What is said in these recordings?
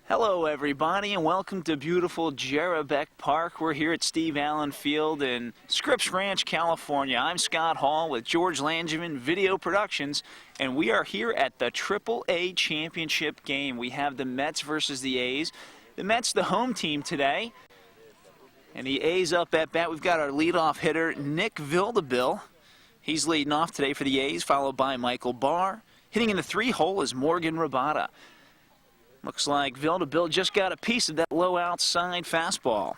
Hello everybody and welcome to beautiful Jerebeck Park. We're here at Steve Allen Field in Scripps Ranch, California. I'm Scott Hall with George Langevin Video Productions, and we are here at the AAA Championship game. We have the Mets versus the A's. The Mets the home team today, and the A's up at bat. We've got our leadoff hitter, Nick Vildabill. He's leading off today for the A's, followed by Michael Barr. Hitting in the 3-hole is Morgan Rabata. Looks like Vildabill just got a piece of that low outside fastball.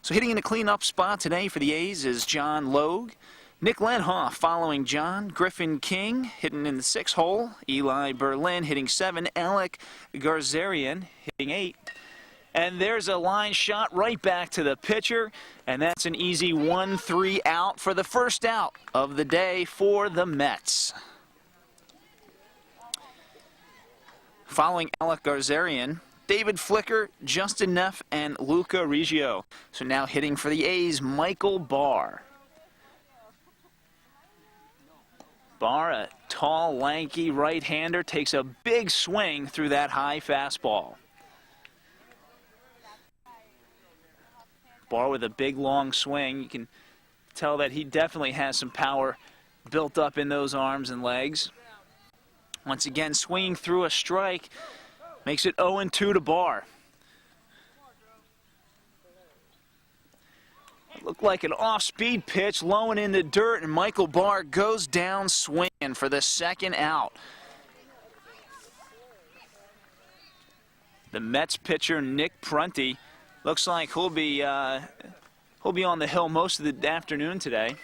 So hitting in the cleanup spot today for the A's is John Logue. Nick Lenhoff following John. Griffin King hitting in the 6-hole. Eli Berlin hitting 7. Alec Garzarian hitting 8. And there's a line shot right back to the pitcher. And that's an easy 1-3 out for the first out of the day for the Mets. Following Alec Garzarian, David Flicker, Justin Neff, and Luca Riggio. So now hitting for the A's, Michael Barr. Barr, a tall, lanky right-hander, takes a big swing through that high fastball. Barr with a big, long swing. You can tell that he definitely has some power built up in those arms and legs. Once again, swinging through a strike, makes it 0-2 to Barr. It looked like an off-speed pitch, low and in the dirt, and Michael Barr goes down swinging for the second out. The Mets pitcher, Nick Prunty, looks like he'll be on the hill most of the afternoon today.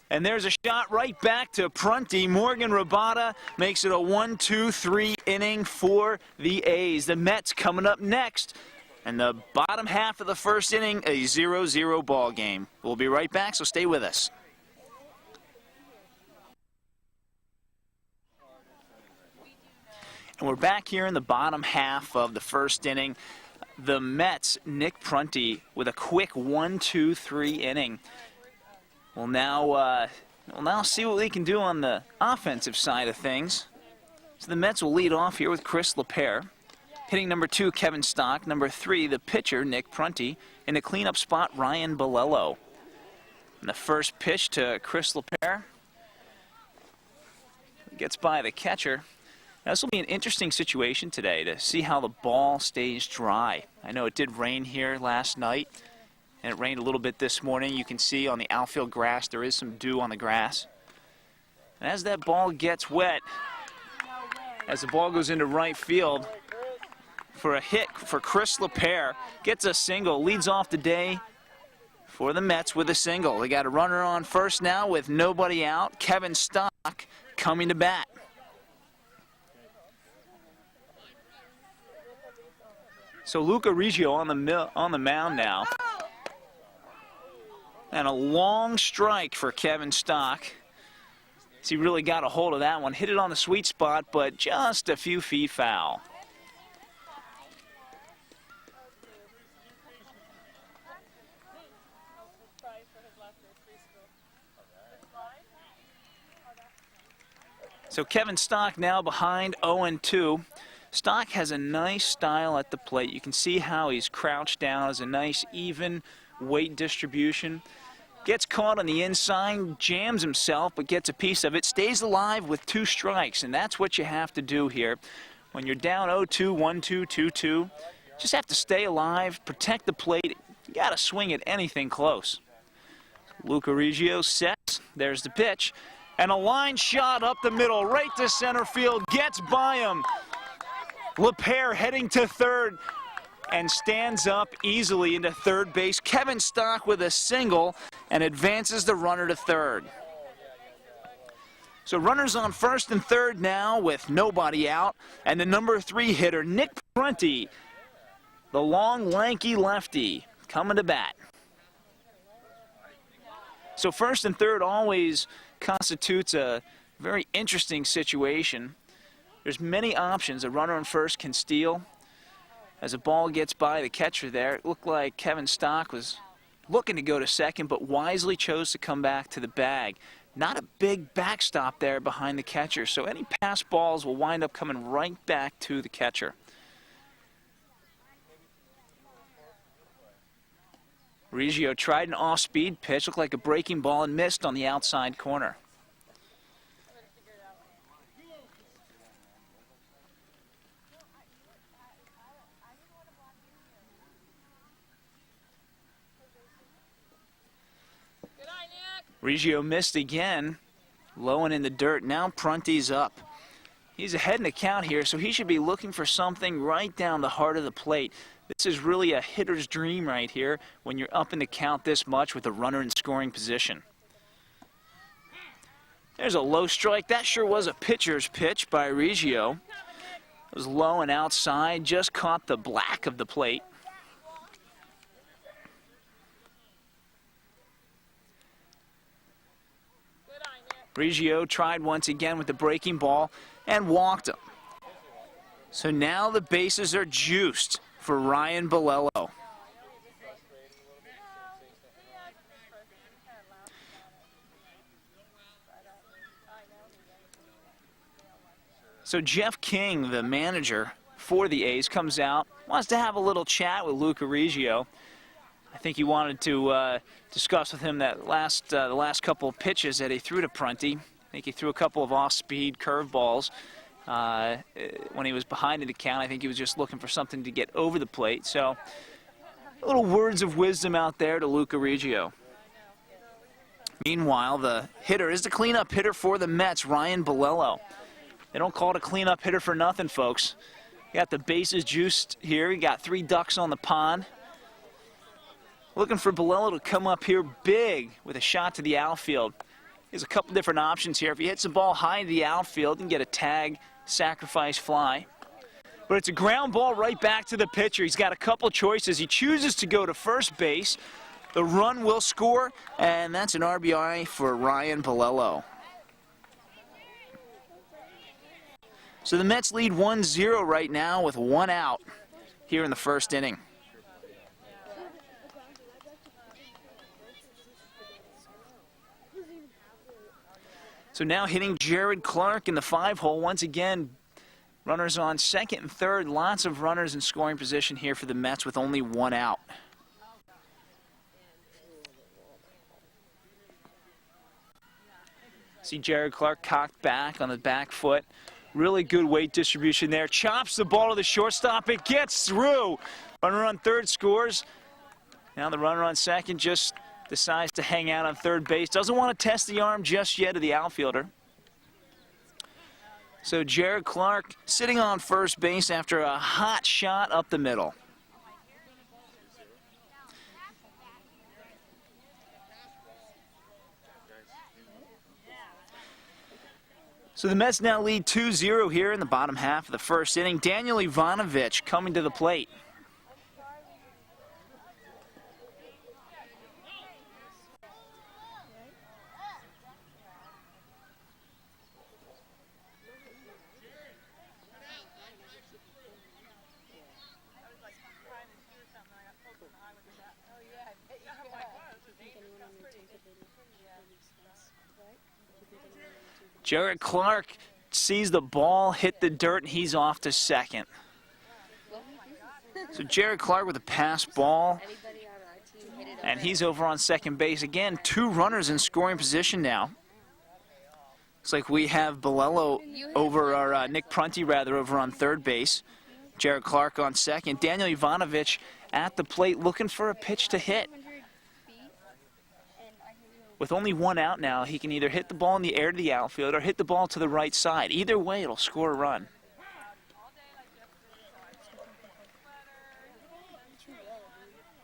And there's a shot right back to Prunty. Morgan Rabata makes it a 1-2-3 inning for the A's. The Mets coming up next. And the bottom half of the first inning, a 0-0 ball game. We'll be right back, so stay with us. And we're back here in the bottom half of the first inning. The Mets, Nick Prunty, with a quick 1-2-3 inning. We'll now see what we can do on the offensive side of things. So the Mets will lead off here with Chris LePere. Hitting number 2, Kevin Stock. Number 3, the pitcher, Nick Prunty. In the cleanup spot, Ryan Bolello. And the first pitch to Chris LePere gets by the catcher. Now, this will be an interesting situation today to see how the ball stays dry. I know it did rain here last night. And it rained a little bit this morning. You can see on the outfield grass there is some dew on the grass. And as that ball gets wet, as the ball goes into right field for a hit for Chris LePere, gets a single, leads off the day for the Mets with a single. They got a runner on first now with nobody out. Kevin Stock coming to bat. So Luca Riggio on the mound now. And a long strike for Kevin Stock. He really got a hold of that one. Hit it on the sweet spot, but just a few feet foul. So Kevin Stock now behind 0-2. Stock has a nice style at the plate. You can see how he's crouched down. Has a nice even weight distribution. Gets caught on the inside, jams himself, but gets a piece of it. Stays alive with 2 strikes, and that's what you have to do here. When you're down 0-2, 1-2, 2-2, just have to stay alive, protect the plate. You got to swing at anything close. Luca Riggio sets. There's the pitch. And a line shot up the middle, right to center field. Gets by him. LePere heading to third. And stands up easily into third base. Kevin Stock with a single and advances the runner to third. So runners on first and third now with nobody out. And the number 3 hitter, Nick Prunty, the long, lanky lefty, coming to bat. So first and third always constitutes a very interesting situation. There's many options. A runner on first can steal. As the ball gets by the catcher there, it looked like Kevin Stock was looking to go to second, but wisely chose to come back to the bag. Not a big backstop there behind the catcher, so any pass balls will wind up coming right back to the catcher. Riggio tried an off-speed pitch, looked like a breaking ball, and missed on the outside corner. Riggio missed again, low and in the dirt. Now Prunty's up. He's ahead in the count here, so he should be looking for something right down the heart of the plate. This is really a hitter's dream right here when you're up in the count this much with a runner in scoring position. There's a low strike. That sure was a pitcher's pitch by Riggio. It was low and outside, just caught the black of the plate. Riggio tried once again with the breaking ball and walked him. So now the bases are juiced for Ryan Bolello. So Jeff King, the manager for the A's, comes out, wants to have a little chat with Luca Riggio. I think he wanted to discuss with him that the last couple of pitches that he threw to Prunty. I think he threw a couple of off-speed curveballs when he was behind in the count. I think he was just looking for something to get over the plate. So, little words of wisdom out there to Luca Riggio. Meanwhile, the hitter is the cleanup hitter for the Mets, Ryan Bolello. They don't call it a cleanup hitter for nothing, folks. You got the bases juiced here. You got 3 ducks on the pond. Looking for Bolello to come up here big with a shot to the outfield. There's a couple different options here. If he hits the ball high to the outfield, he can get a tag, sacrifice fly. But it's a ground ball right back to the pitcher. He's got a couple choices. He chooses to go to first base. The run will score, and that's an RBI for Ryan Bolello. So the Mets lead 1-0 right now with 1 out here in the first inning. So now hitting Jared Clark in the 5-hole. Once again, runners on second and third. Lots of runners in scoring position here for the Mets with only 1 out. See Jared Clark cocked back on the back foot. Really good weight distribution there. Chops the ball to the shortstop. It gets through. Runner on third scores. Now the runner on second just decides to hang out on third base. Doesn't want to test the arm just yet of the outfielder. So Jared Clark sitting on first base after a hot shot up the middle. So the Mets now lead 2-0 here in the bottom half of the first inning. Daniel Ivanovich coming to the plate. Jared Clark sees the ball hit the dirt, and he's off to second. So Jared Clark with a pass ball, and he's over on second base. Again, 2 runners in scoring position now. Looks like we have Bolello over, or Nick Prunty rather, over on third base. Jared Clark on second. Daniel Ivanovich at the plate looking for a pitch to hit. With only 1 out now, he can either hit the ball in the air to the outfield or hit the ball to the right side. Either way, it'll score a run.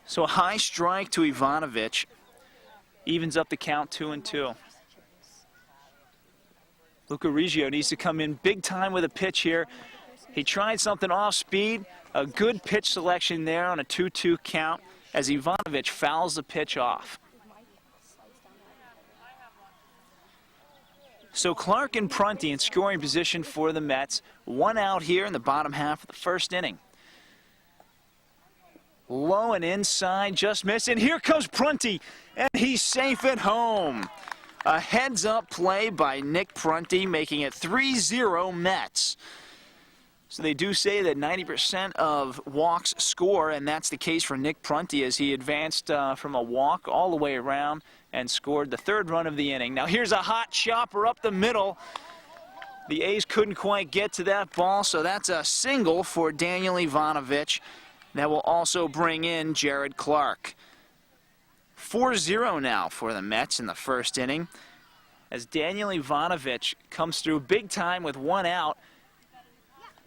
So a high strike to Ivanovich evens up the count 2-2. Luca Riggio needs to come in big time with a pitch here. He tried something off speed. A good pitch selection there on a 2-2 count as Ivanovich fouls the pitch off. So Clark and Prunty in scoring position for the Mets. 1 out here in the bottom half of the first inning. Low and inside, just missed. And here comes Prunty, and he's safe at home. A heads-up play by Nick Prunty, making it 3-0 Mets. So they do say that 90% of walks score, and that's the case for Nick Prunty as he advanced from a walk all the way around and scored the third run of the inning. Now here's a hot chopper up the middle. The A's couldn't quite get to that ball, so that's a single for Daniel Ivanovic. That will also bring in Jared Clark. 4-0 now for the Mets in the first inning as Daniel Ivanovic comes through big time with one out.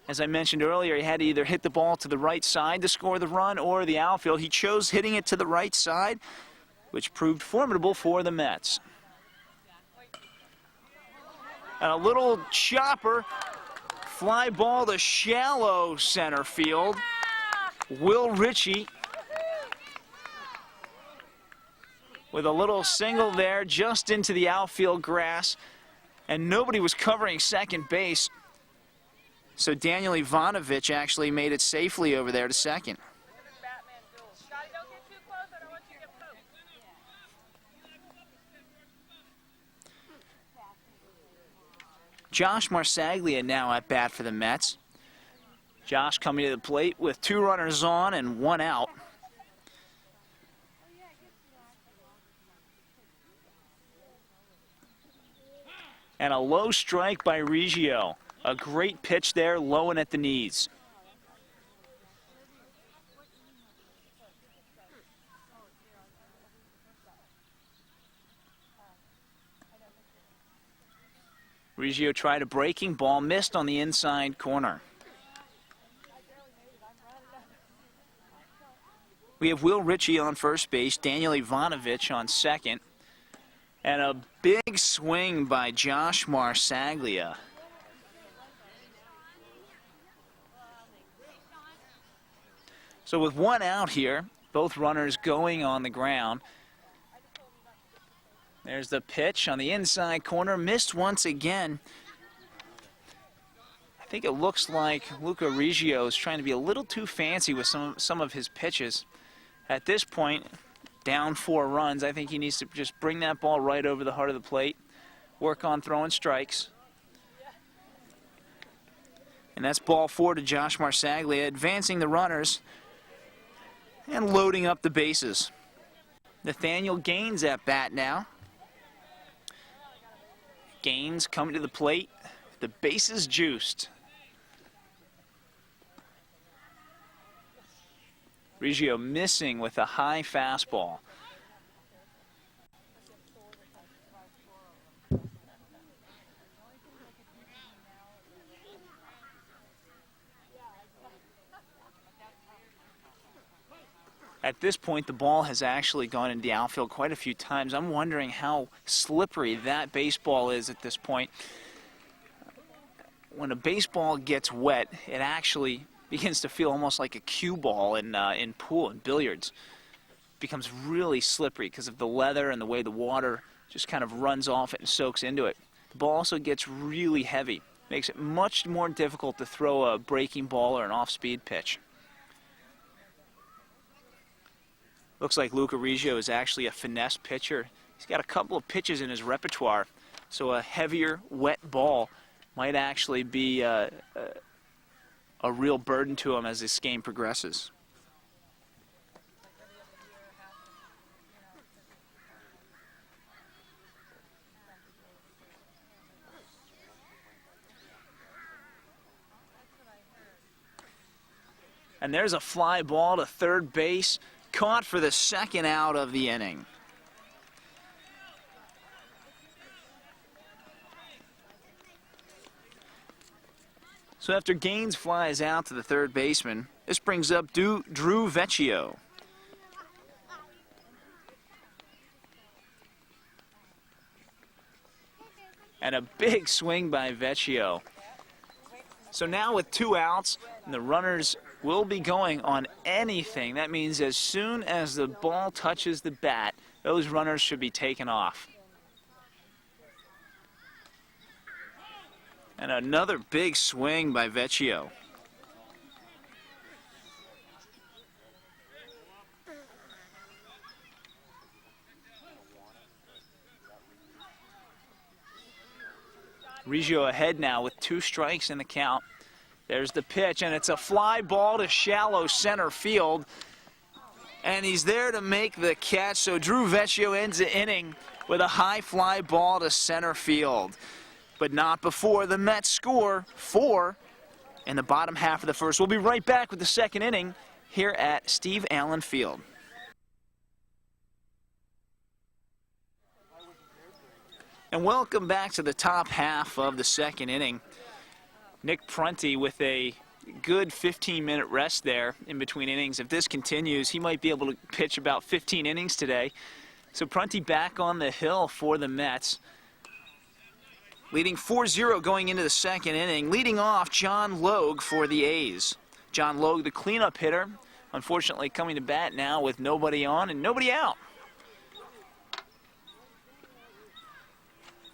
As I mentioned earlier, he had to either hit the ball to the right side to score the run or the outfield. He chose hitting it to the right side, which proved formidable for the Mets. And a little chopper, fly ball to shallow center field. Will Ritchie with a little single there just into the outfield grass, and nobody was covering second base. So Daniel Ivanovic actually made it safely over there to second. Josh Marsaglia now at bat for the Mets. Josh coming to the plate with 2 runners on and 1 out. And a low strike by Reggio. A great pitch there, low and at the knees. Reggio tried a breaking ball, missed on the inside corner. We have Will Ritchie on first base, Daniel Ivanovic on second, and a big swing by Josh Marsaglia. So with 1 out here, both runners going on the ground. There's the pitch on the inside corner, missed once again. I think it looks like Luca Reggio is trying to be a little too fancy with some of his pitches. At this point, down 4 runs, I think he needs to just bring that ball right over the heart of the plate, work on throwing strikes. And that's ball 4 to Josh Marsaglia, advancing the runners and loading up the bases. Nathaniel Gaines at bat now. Gaines coming to the plate, the bases juiced. Reggio missing with a high fastball. At this point, the ball has actually gone into the outfield quite a few times. I'm wondering how slippery that baseball is at this point. When a baseball gets wet, it actually begins to feel almost like a cue ball in pool and billiards. It becomes really slippery because of the leather and the way the water just kind of runs off it and soaks into it. The ball also gets really heavy. Makes it much more difficult to throw a breaking ball or an off-speed pitch. Looks like Luca Reggio is actually a finesse pitcher. He's got a couple of pitches in his repertoire, so a heavier, wet ball might actually be a real burden to him as this game progresses. And there's a fly ball to third base, caught for the second out of the inning. So after Gaines flies out to the third baseman, this brings up Drew Vecchio. And a big swing by Vecchio. So now with 2 outs, and the runners will be going on anything. That means as soon as the ball touches the bat, those runners should be taken off. And another big swing by Vecchio. Reggio ahead now with 2 strikes in the count. There's the pitch, and it's a fly ball to shallow center field. And he's there to make the catch, so Drew Vecchio ends the inning with a high fly ball to center field. But not before the Mets score 4 in the bottom half of the first. We'll be right back with the second inning here at Steve Allen Field. And welcome back to the top half of the second inning. Nick Prunty with a good 15-minute rest there in between innings. If this continues, he might be able to pitch about 15 innings today. So Prunty back on the hill for the Mets. Leading 4-0 going into the second inning. Leading off, John Logue for the A's. John Logue, the cleanup hitter, unfortunately coming to bat now with nobody on and nobody out.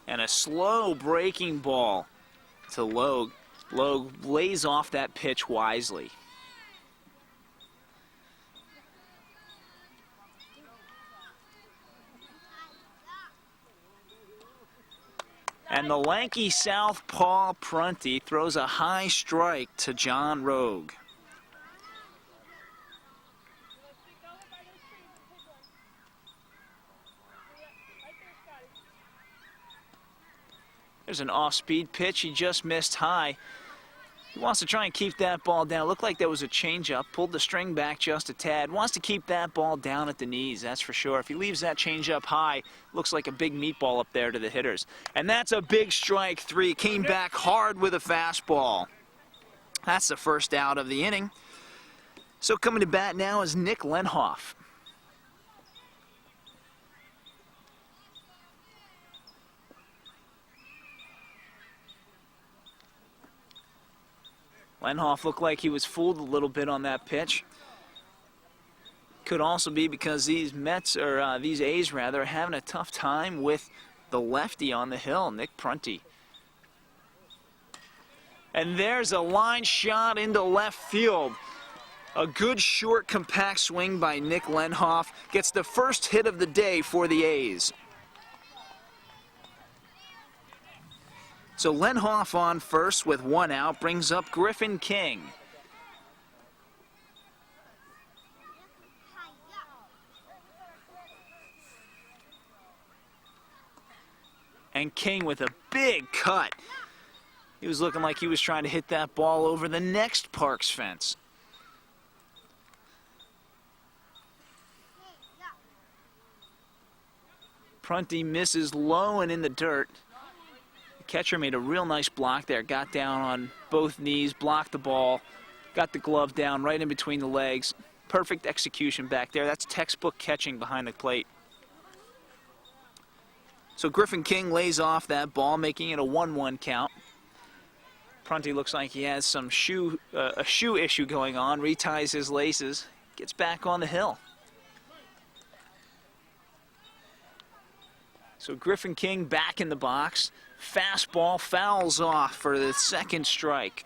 And a slow breaking ball to Logue. Logue lays off that pitch wisely. And the lanky southpaw Prunty throws a high strike to John Logue. There's an off-speed pitch. He just missed high. He wants to try and keep that ball down. Looked like there was a changeup. Pulled the string back just a tad. Wants to keep that ball down at the knees, that's for sure. If he leaves that changeup high, looks like a big meatball up there to the hitters. And that's a big strike 3. Came back hard with a fastball. That's the first out of the inning. So coming to bat now is Nick Lenhoff. Lenhoff looked like he was fooled a little bit on that pitch. Could also be because these Mets, or these A's rather, are having a tough time with the lefty on the hill, Nick Prunty. And there's a line shot into left field. A good short compact swing by Nick Lenhoff. Gets the first hit of the day for the A's. So Lenhoff on first with 1 out, brings up Griffin King. And King with a big cut. He was looking like he was trying to hit that ball over the next Parks fence. Prunty misses low and in the dirt. The catcher made a real nice block there, got down on both knees, blocked the ball, got the glove down right in between the legs. Perfect execution back there. That's textbook catching behind the plate. So Griffin King lays off that ball, making it a 1-1 count. Prunty looks like he has some a shoe issue going on, reties his laces, gets back on the hill. So Griffin King back in the box. Fastball fouls off for the second strike.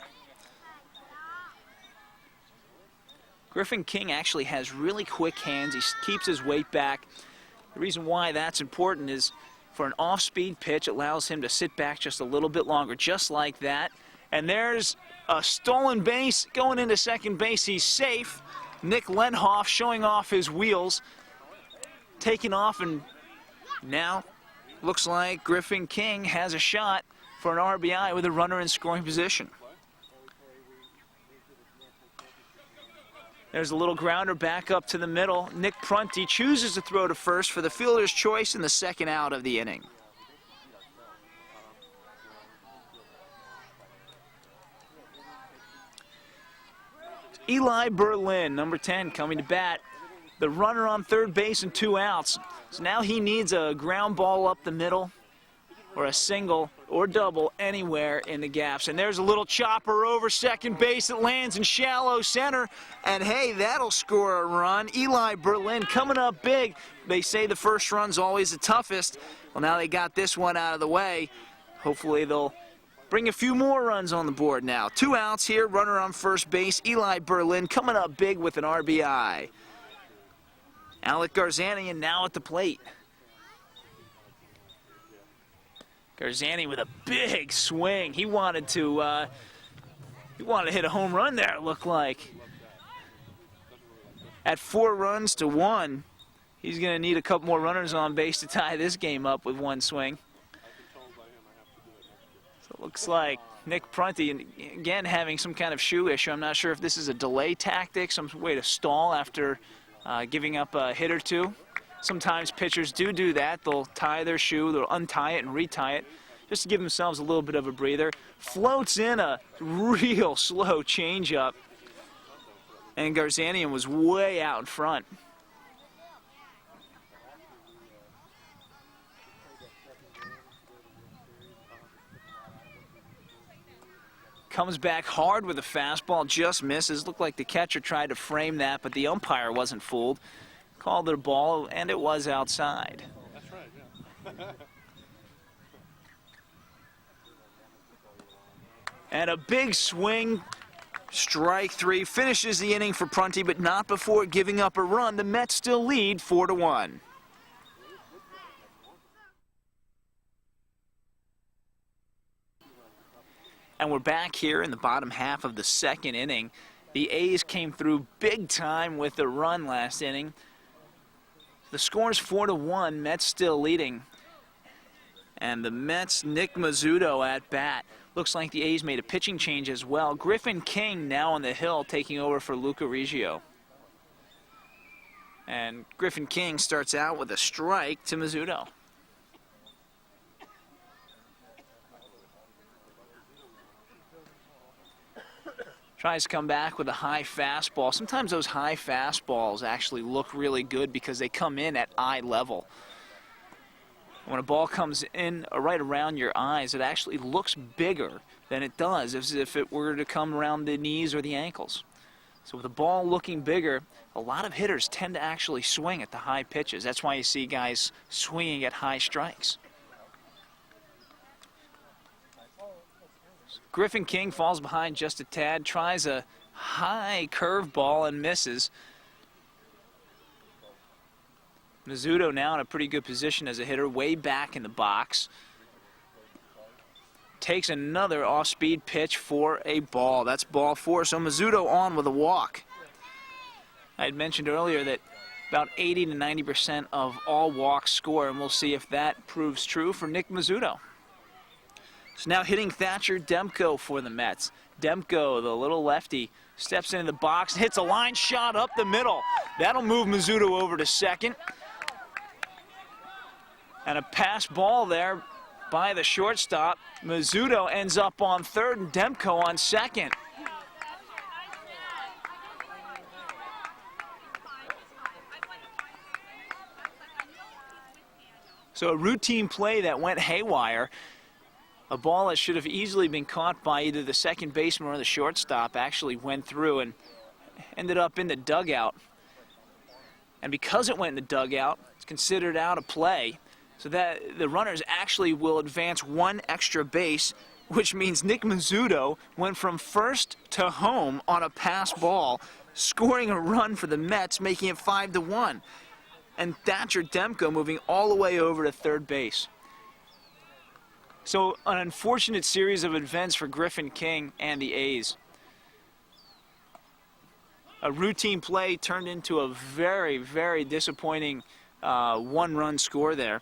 Griffin King actually has really quick hands. He keeps his weight back. The reason why that's important is for an off-speed pitch, it allows him to sit back just a little bit longer, just like that. And there's a stolen base going into second base. He's safe. Nick Lenhoff showing off his wheels, taking off, and now looks like Griffin King has a shot for an RBI with a runner in scoring position. There's a little grounder back up to the middle. Nick Prunty chooses to throw to first for the fielder's choice in the second out of the inning. Eli Berlin, number 10, coming to bat. The runner on third base and 2 outs. So now he needs a ground ball up the middle or a single or double anywhere in the gaps. And there's a little chopper over second base that lands in shallow center. And hey, that'll score a run. Eli Berlin coming up big. They say the first run's always the toughest. Well, now they got this one out of the way. Hopefully they'll bring a few more runs on the board now. 2 outs here, runner on first base. Eli Berlin coming up big with an RBI. Alec Garzanian now at the plate. Garzani with a big swing. He wanted to He wanted to hit a home run there, it looked like. At 4 runs to 1, he's going to need a couple more runners on base to tie this game up with one swing. So it looks like Nick Prunty, again, having some kind of shoe issue. I'm not sure if this is a delay tactic, some way to stall after giving up a hit or two. Sometimes pitchers do that. They'll tie their shoe, they'll untie it and retie it, just to give themselves a little bit of a breather. Floats in a real slow changeup, and Garzanian was way out in front. Comes back hard with a fastball, just misses. Looked like the catcher tried to frame that, but the umpire wasn't fooled. Called it a ball, and it was outside. That's right, yeah. And a big swing, strike 3, finishes the inning for Prunty, but not before giving up a run. The Mets still lead 4-1. And we're back here in the bottom half of the second inning. The A's came through big time with the run last inning. The score's 4-1, Mets still leading. And the Mets, Nick Mazzuto at bat. Looks like the A's made a pitching change as well. Griffin King now on the hill, taking over for Luca Riggio. And Griffin King starts out with a strike to Mazzuto. Tries to come back with a high fastball. Sometimes those high fastballs actually look really good because they come in at eye level. When a ball comes in right around your eyes, it actually looks bigger than it does as if it were to come around the knees or the ankles. So with the ball looking bigger, a lot of hitters tend to actually swing at the high pitches. That's why you see guys swinging at high strikes. Griffin King falls behind just a tad, tries a high curveball and misses. Mazzuto now in a pretty good position as a hitter, way back in the box. Takes another off-speed pitch for a ball. That's ball 4, so Mazzuto on with a walk. I had mentioned earlier that about 80 to 90% of all walks score, and we'll see if that proves true for Nick Mazzuto. So now hitting Thatcher Demko for the Mets. Demko, the little lefty, steps into the box, hits a line shot up the middle. That'll move Mazzuto over to second. And a pass ball there by the shortstop. Mazzuto ends up on third and Demko on second. So a routine play that went haywire. A ball that should have easily been caught by either the second baseman or the shortstop actually went through and ended up in the dugout. And because it went in the dugout, it's considered out of play. So that the runners actually will advance one extra base, which means Nick Mazzuto went from first to home on a pass ball, scoring a run for the Mets, making it 5-1. And Thatcher Demko moving all the way over to third base. So an unfortunate series of events for Griffin King and the A's. A routine play turned into a very, very disappointing one-run score there.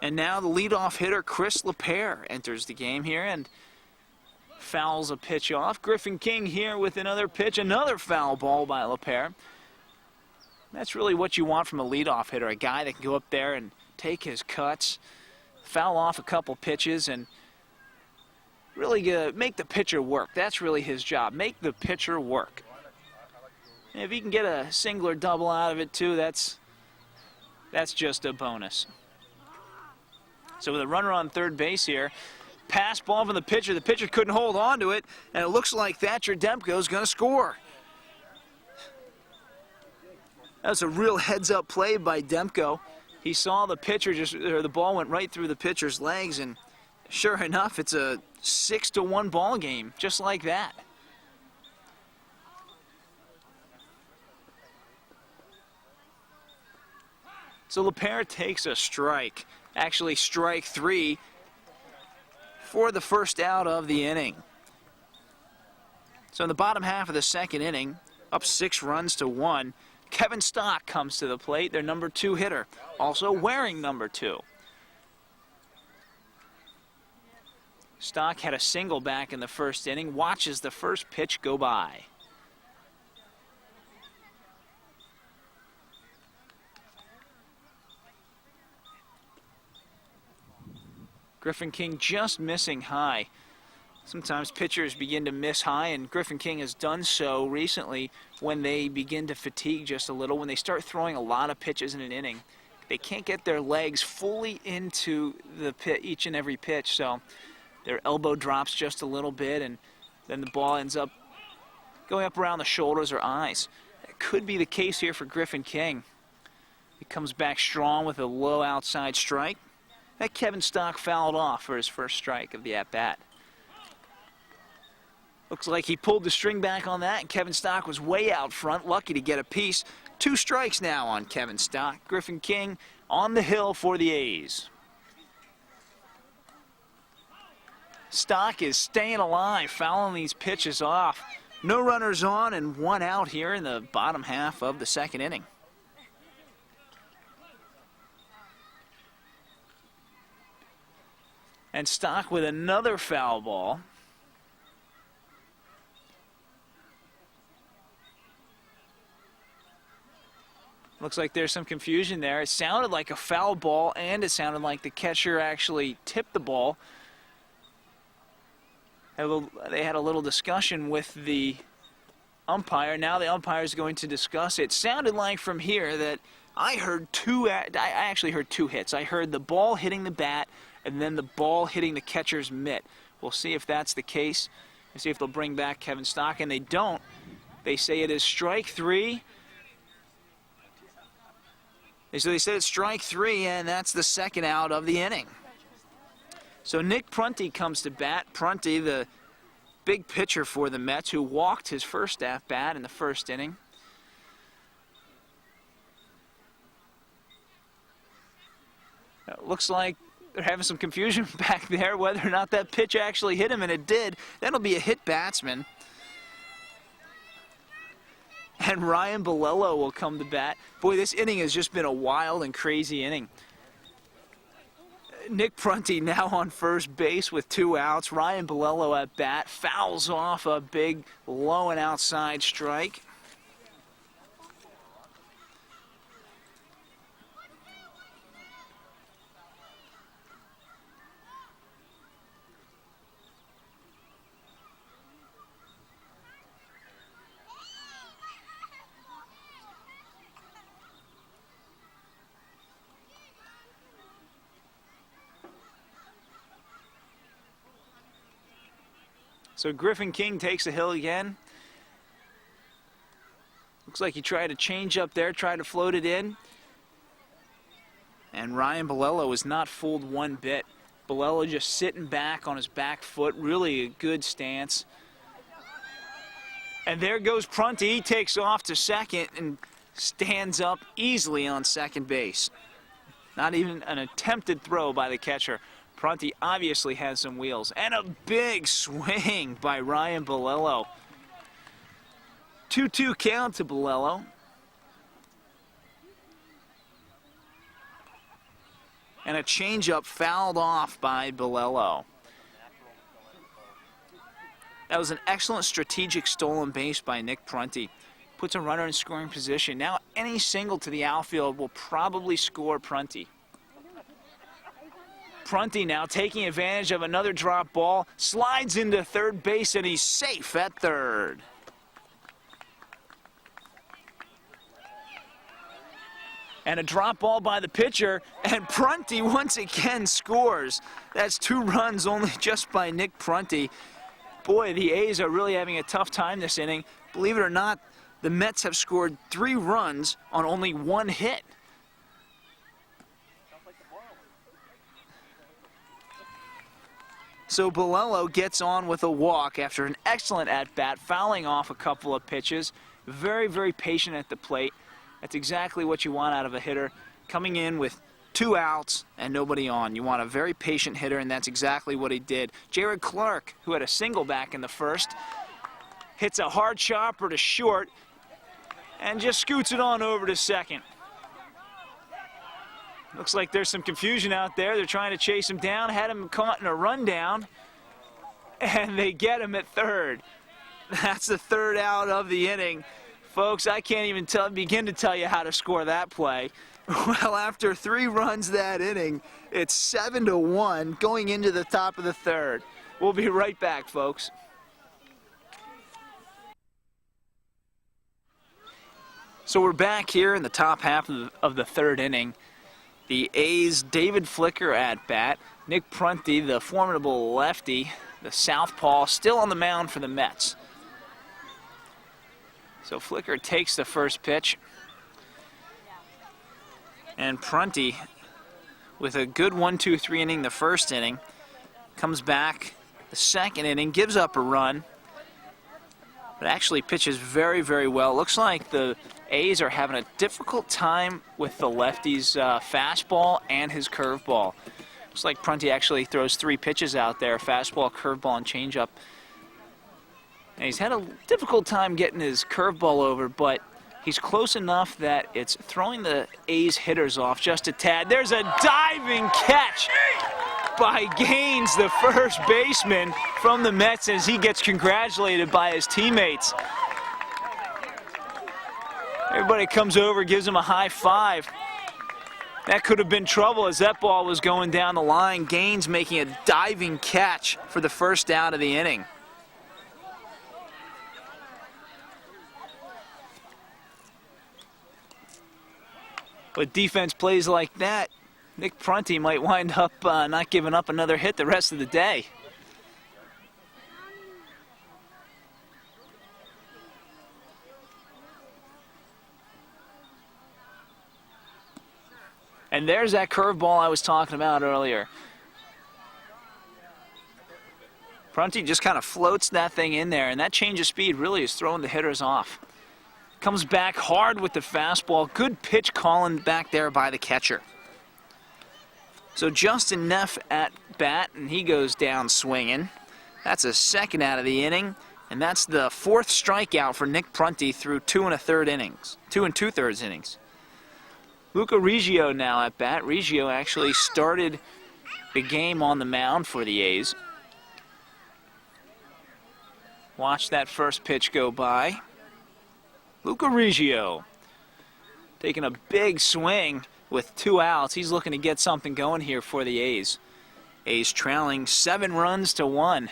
And now the leadoff hitter, Chris LePere, enters the game here and fouls a pitch off. Griffin King here with another pitch, another foul ball by LePere. That's really what you want from a leadoff hitter, a guy that can go up there and take his cuts, foul off a couple pitches, and really make the pitcher work. That's really his job, make the pitcher work. And if he can get a single or double out of it too, that's just a bonus. So with a runner on third base here, pass ball from the pitcher couldn't hold on to it, and it looks like Thatcher Demko is going to score. That's a real heads-up play by Demko. He saw the pitcher the ball went right through the pitcher's legs, and sure enough, it's a 6-1 ball game, just like that. So LePere takes a strike, actually strike 3. for the first out of the inning. So in the bottom half of the second inning, up 6 runs to 1, Kevin Stock comes to the plate, their number 2 hitter, also wearing number 2. Stock had a single back in the first inning, watches the first pitch go by. Griffin King just missing high. Sometimes pitchers begin to miss high, and Griffin King has done so recently when they begin to fatigue just a little. When they start throwing a lot of pitches in an inning, they can't get their legs fully into the each and every pitch, so their elbow drops just a little bit, and then the ball ends up going up around the shoulders or eyes. That could be the case here for Griffin King. He comes back strong with a low outside strike. That Kevin Stock fouled off for his first strike of the at-bat. Looks like he pulled the string back on that, and Kevin Stock was way out front, lucky to get a piece. 2 strikes now on Kevin Stock. Griffin King on the hill for the A's. Stock is staying alive, fouling these pitches off. No runners on and 1 out here in the bottom half of the second inning. And Stock with another foul ball. Looks like there's some confusion there. It sounded like a foul ball, and it sounded like the catcher actually tipped the ball. They had a little discussion with the umpire. Now the umpire is going to discuss it. It sounded like from here that I actually heard 2 hits. I heard the ball hitting the bat and then the ball hitting the catcher's mitt. We'll see if that's the case and see if they'll bring back Kevin Stock, and they don't. They say it is strike 3. So they said it's strike 3, and that's the second out of the inning. So Nick Prunty comes to bat. Prunty, the big pitcher for the Mets, who walked his first at-bat in the first inning. It looks like they're having some confusion back there whether or not that pitch actually hit him, and it did. That'll be a hit batsman. And Ryan Bolello will come to bat. Boy, this inning has just been a wild and crazy inning. Nick Prunty now on first base with 2 outs. Ryan Bolello at bat, fouls off a big low and outside strike. So Griffin King takes the hill again. Looks like he tried to change up there, tried to float it in. And Ryan Bolello was not fooled one bit. Bolello just sitting back on his back foot, really a good stance. And there goes Prunty. He takes off to second and stands up easily on second base. Not even an attempted throw by the catcher. Prunty obviously has some wheels. And a big swing by Ryan Bolello. 2-2 count to Bolello. And a changeup fouled off by Bolello. That was an excellent strategic stolen base by Nick Prunty. Puts a runner in scoring position. Now any single to the outfield will probably score Prunty. Prunty now taking advantage of another drop ball, slides into third base, and he's safe at third. And a drop ball by the pitcher, and Prunty once again scores. That's 2 runs only just by Nick Prunty. Boy, the A's are really having a tough time this inning. Believe it or not, the Mets have scored 3 runs on only 1 hit. So Bolello gets on with a walk after an excellent at-bat, fouling off a couple of pitches. Very, very patient at the plate. That's exactly what you want out of a hitter. Coming in with 2 outs and nobody on. You want a very patient hitter, and that's exactly what he did. Jared Clark, who had a single back in the first, hits a hard chopper to short and just scoots it on over to second. Looks like there's some confusion out there. They're trying to chase him down, had him caught in a rundown, and they get him at third. That's the 3rd out of the inning. Folks, I can't even begin to tell you how to score that play. Well, after 3 runs that inning, it's 7-1 going into the top of the 3rd. We'll be right back, folks. So we're back here in the top half of the 3rd inning. The A's' David Flicker at bat. Nick Prunty, the formidable lefty, the southpaw, still on the mound for the Mets. So Flicker takes the first pitch. And Prunty, with a good 1-2-3 inning the first inning, comes back the second inning, gives up a run, but actually pitches very, very well. Looks like the A's are having a difficult time with the lefty's fastball and his curveball. Looks like Prunty actually throws 3 pitches out there, fastball, curveball, and changeup. And he's had a difficult time getting his curveball over, but he's close enough that it's throwing the A's hitters off just a tad. There's a diving catch by Gaines, the first baseman from the Mets, as he gets congratulated by his teammates. Everybody comes over, gives him a high five. That could have been trouble as that ball was going down the line. Gaines making a diving catch for the first out of the inning. With defense plays like that, Nick Prunty might wind up not giving up another hit the rest of the day. And there's that curveball I was talking about earlier. Prunty just kind of floats that thing in there, and that change of speed really is throwing the hitters off. Comes back hard with the fastball. Good pitch calling back there by the catcher. So Justin Neff at bat, and he goes down swinging. That's a 2nd out of the inning, and that's the 4th strikeout for Nick Prunty through 2 2/3 innings. 2 2/3 innings. Luca Riggio now at bat. Riggio actually started the game on the mound for the A's. Watch that first pitch go by. Luca Riggio taking a big swing with 2 outs. He's looking to get something going here for the A's. A's trailing 7-1.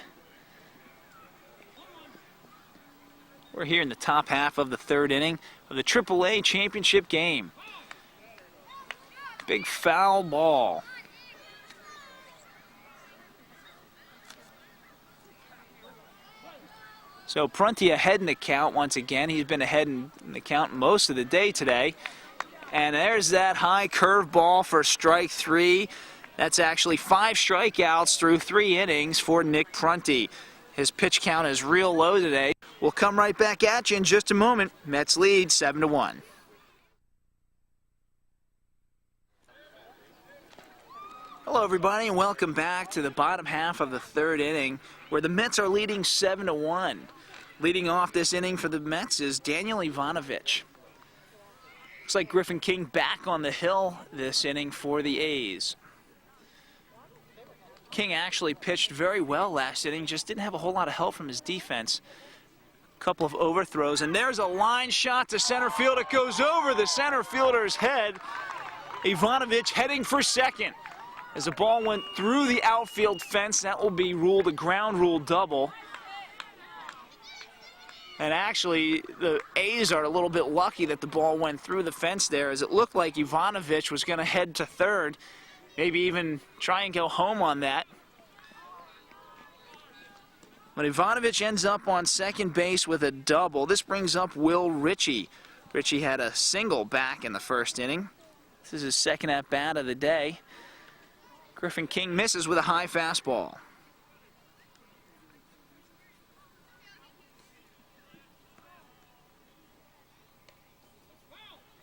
We're here in the top half of the 3rd inning of the AAA championship game. Big foul ball. So Prunty ahead in the count once again. He's been ahead in the count most of the day today. And there's that high curve ball for strike 3. That's actually 5 strikeouts through 3 innings for Nick Prunty. His pitch count is real low today. We'll come right back at you in just a moment. Mets lead 7-1. Hello everybody, and welcome back to the bottom half of the 3rd inning, where the Mets are leading 7-1. Leading off this inning for the Mets is Daniel Ivanovich. Looks like Griffin King back on the hill this inning for the A's. King actually pitched very well last inning, just didn't have a whole lot of help from his defense. A couple of overthrows, and there's a line shot to center field. It goes over the center fielder's head. Ivanovich heading for second. As the ball went through the outfield fence, that will be ruled a ground rule double. And actually, the A's are a little bit lucky that the ball went through the fence there, as it looked like Ivanovich was going to head to third, maybe even try and go home on that. But Ivanovich ends up on second base with a double. This brings up Will Ritchie. Ritchie had a single back in the first inning. This is his 2nd at-bat of the day. Griffin King misses with a high fastball.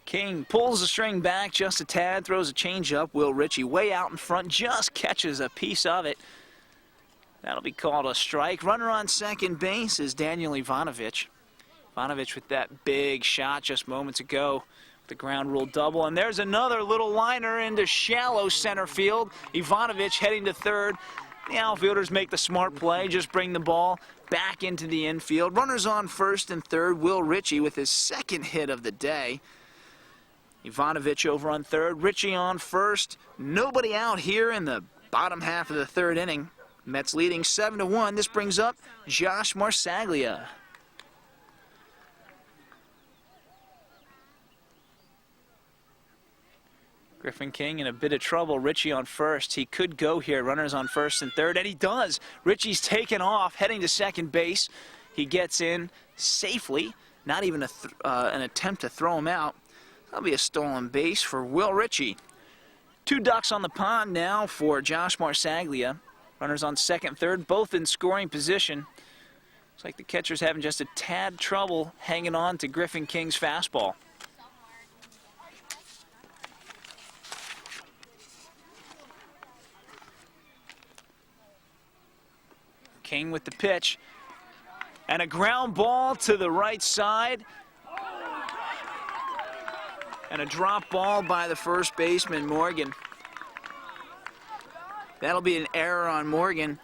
King pulls the string back just a tad, throws a changeup. Will Ritchie way out in front, just catches a piece of it. That'll be called a strike. Runner on second base is Daniel Ivanovic. Ivanovic with that big shot just moments ago. The ground rule double. And there's another little liner into shallow center field. Ivanovic heading to third. The outfielders make the smart play, just bring the ball back into the infield. Runners on first and third. Will Ritchie with his second hit of the day. Ivanovic over on third. Ritchie on first. Nobody out here in the bottom half of the third inning. Mets leading 7-1. This brings up Josh Marsaglia. Griffin King in a bit of trouble. Ritchie on first. He could go here. Runners on first and third, and he does. Ritchie's taken off, heading to second base. He gets in safely. Not even an attempt to throw him out. That'll be a stolen base for Will Ritchie. 2 ducks on the pond now for Josh Marsaglia. Runners on second and third, both in scoring position. Looks like the catcher's having just a tad trouble hanging on to Griffin King's fastball. King with the pitch. And a ground ball to the right side. And a drop ball by the first baseman, Morgan. That'll be an error on Morgan.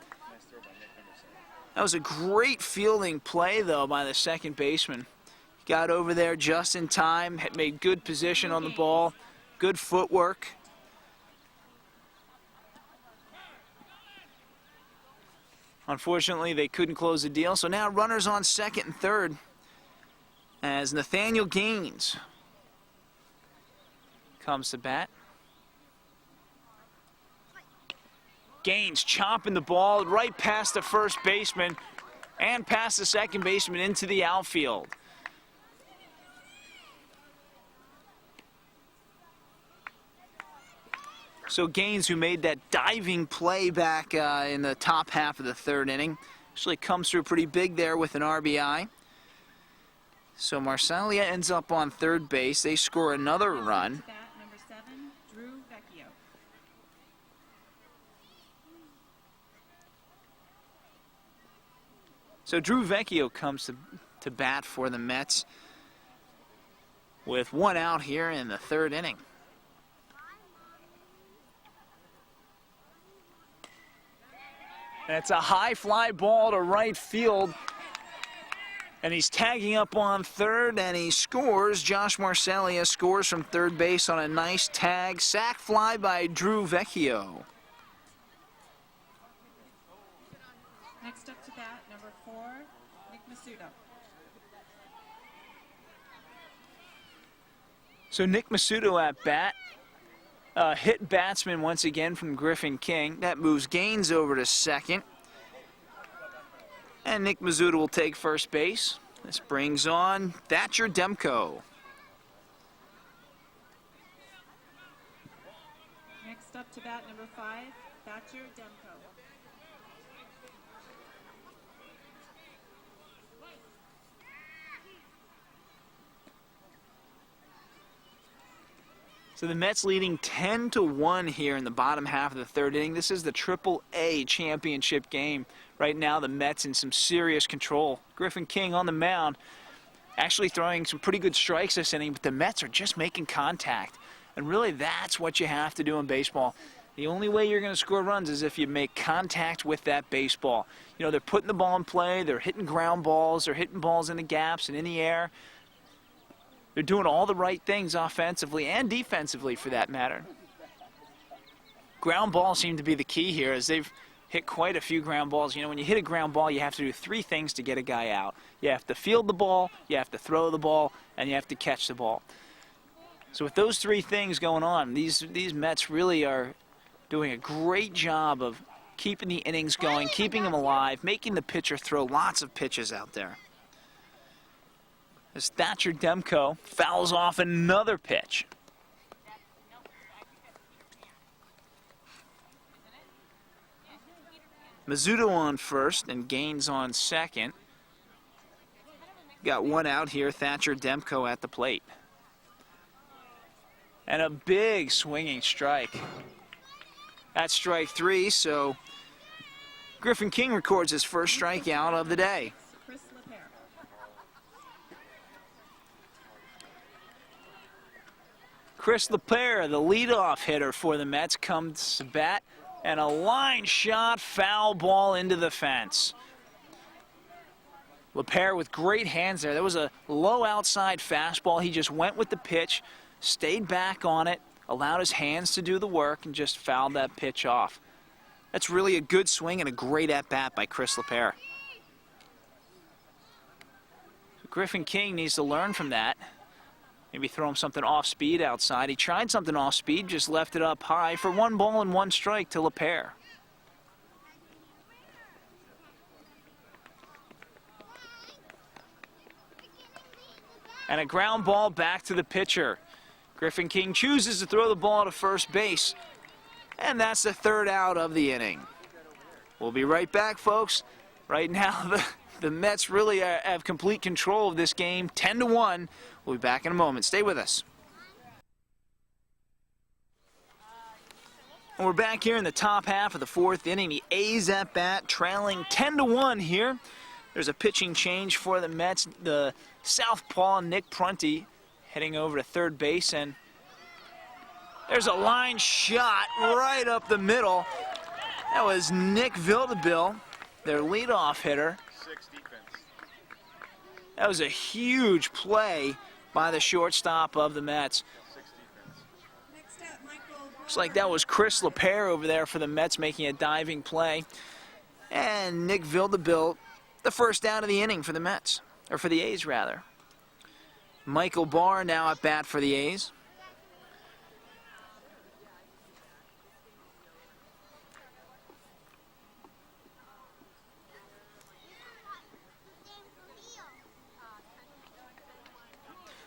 That was a great fielding play, though, by the second baseman. Got over there just in time, had made good position on the ball, good footwork. Unfortunately, they couldn't close the deal, so now runners on second and third as Nathaniel Gaines comes to bat. Gaines chopping the ball right past the first baseman and past the second baseman into the outfield. So Gaines, who made that diving play back in the top half of the third inning, actually comes through pretty big there with an RBI. So Marsaglia ends up on third base. They score another run. Number 7, Drew Vecchio. So Drew Vecchio comes to bat for the Mets with 1 out here in the third inning. And it's a high fly ball to right field. And he's tagging up on third, and he scores. Josh Marsaglia scores from third base on a nice tag. Sac fly by Drew Vecchio. Next up to bat, number 4, Nick Masuda. So Nick Masuda at bat. Hit batsman once again from Griffin King. That moves Gaines over to second. And Nick Masuda will take first base. This brings on Thatcher Demko. Next up to bat, number 5, Thatcher Demko. So the Mets leading 10-1 here in the bottom half of the third inning. This is the Triple-A championship game. Right now, the Mets in some serious control. Griffin King on the mound, actually throwing some pretty good strikes this inning, but the Mets are just making contact. And really, that's what you have to do in baseball. The only way you're going to score runs is if you make contact with that baseball. You know, they're putting the ball in play, they're hitting ground balls, they're hitting balls in the gaps and in the air. They're doing all the right things offensively and defensively, for that matter. Ground balls seem to be the key here, as they've hit quite a few ground balls. You know, when you hit a ground ball, you have to do 3 things to get a guy out. You have to field the ball, you have to throw the ball, and you have to catch the ball. So with those 3 things going on, these Mets really are doing a great job of keeping the innings going, keeping them alive, making the pitcher throw lots of pitches out there. As Thatcher Demko fouls off another pitch. Masuda on first and Gaines on second. Got 1 out here, Thatcher Demko at the plate. And a big swinging strike. That's strike 3, so Griffin King records his first strikeout of the day. Chris LePere. Chris LePere, the leadoff hitter for the Mets, comes to bat, and a line shot foul ball into the fence. LePere with great hands there. That was a low outside fastball. He just went with the pitch, stayed back on it, allowed his hands to do the work, and just fouled that pitch off. That's really a good swing and a great at-bat by Chris LePere. So Griffin King needs to learn from that. Maybe throw him something off speed outside. He tried something off speed, just left it up high for 1 ball and 1 strike to LePere. And a ground ball back to the pitcher. Griffin King chooses to throw the ball to first base. And that's the 3rd out of the inning. We'll be right back, folks. Right now, the Mets really have complete control of this game, 10-1. We'll be back in a moment. Stay with us. And we're back here in the top half of the 4th inning. The A's at bat, trailing 10-1 here. There's a pitching change for the Mets. The southpaw Nick Prunty heading over to third base, and there's a line shot right up the middle. That was Nick Vildabil, their leadoff hitter. That was a huge play by the shortstop of the Mets. Looks like that was Chris LePere over there for the Mets making a diving play. And Nick Vildabil, the first out of the inning for the Mets, or for the A's rather. Michael Barr now at bat for the A's.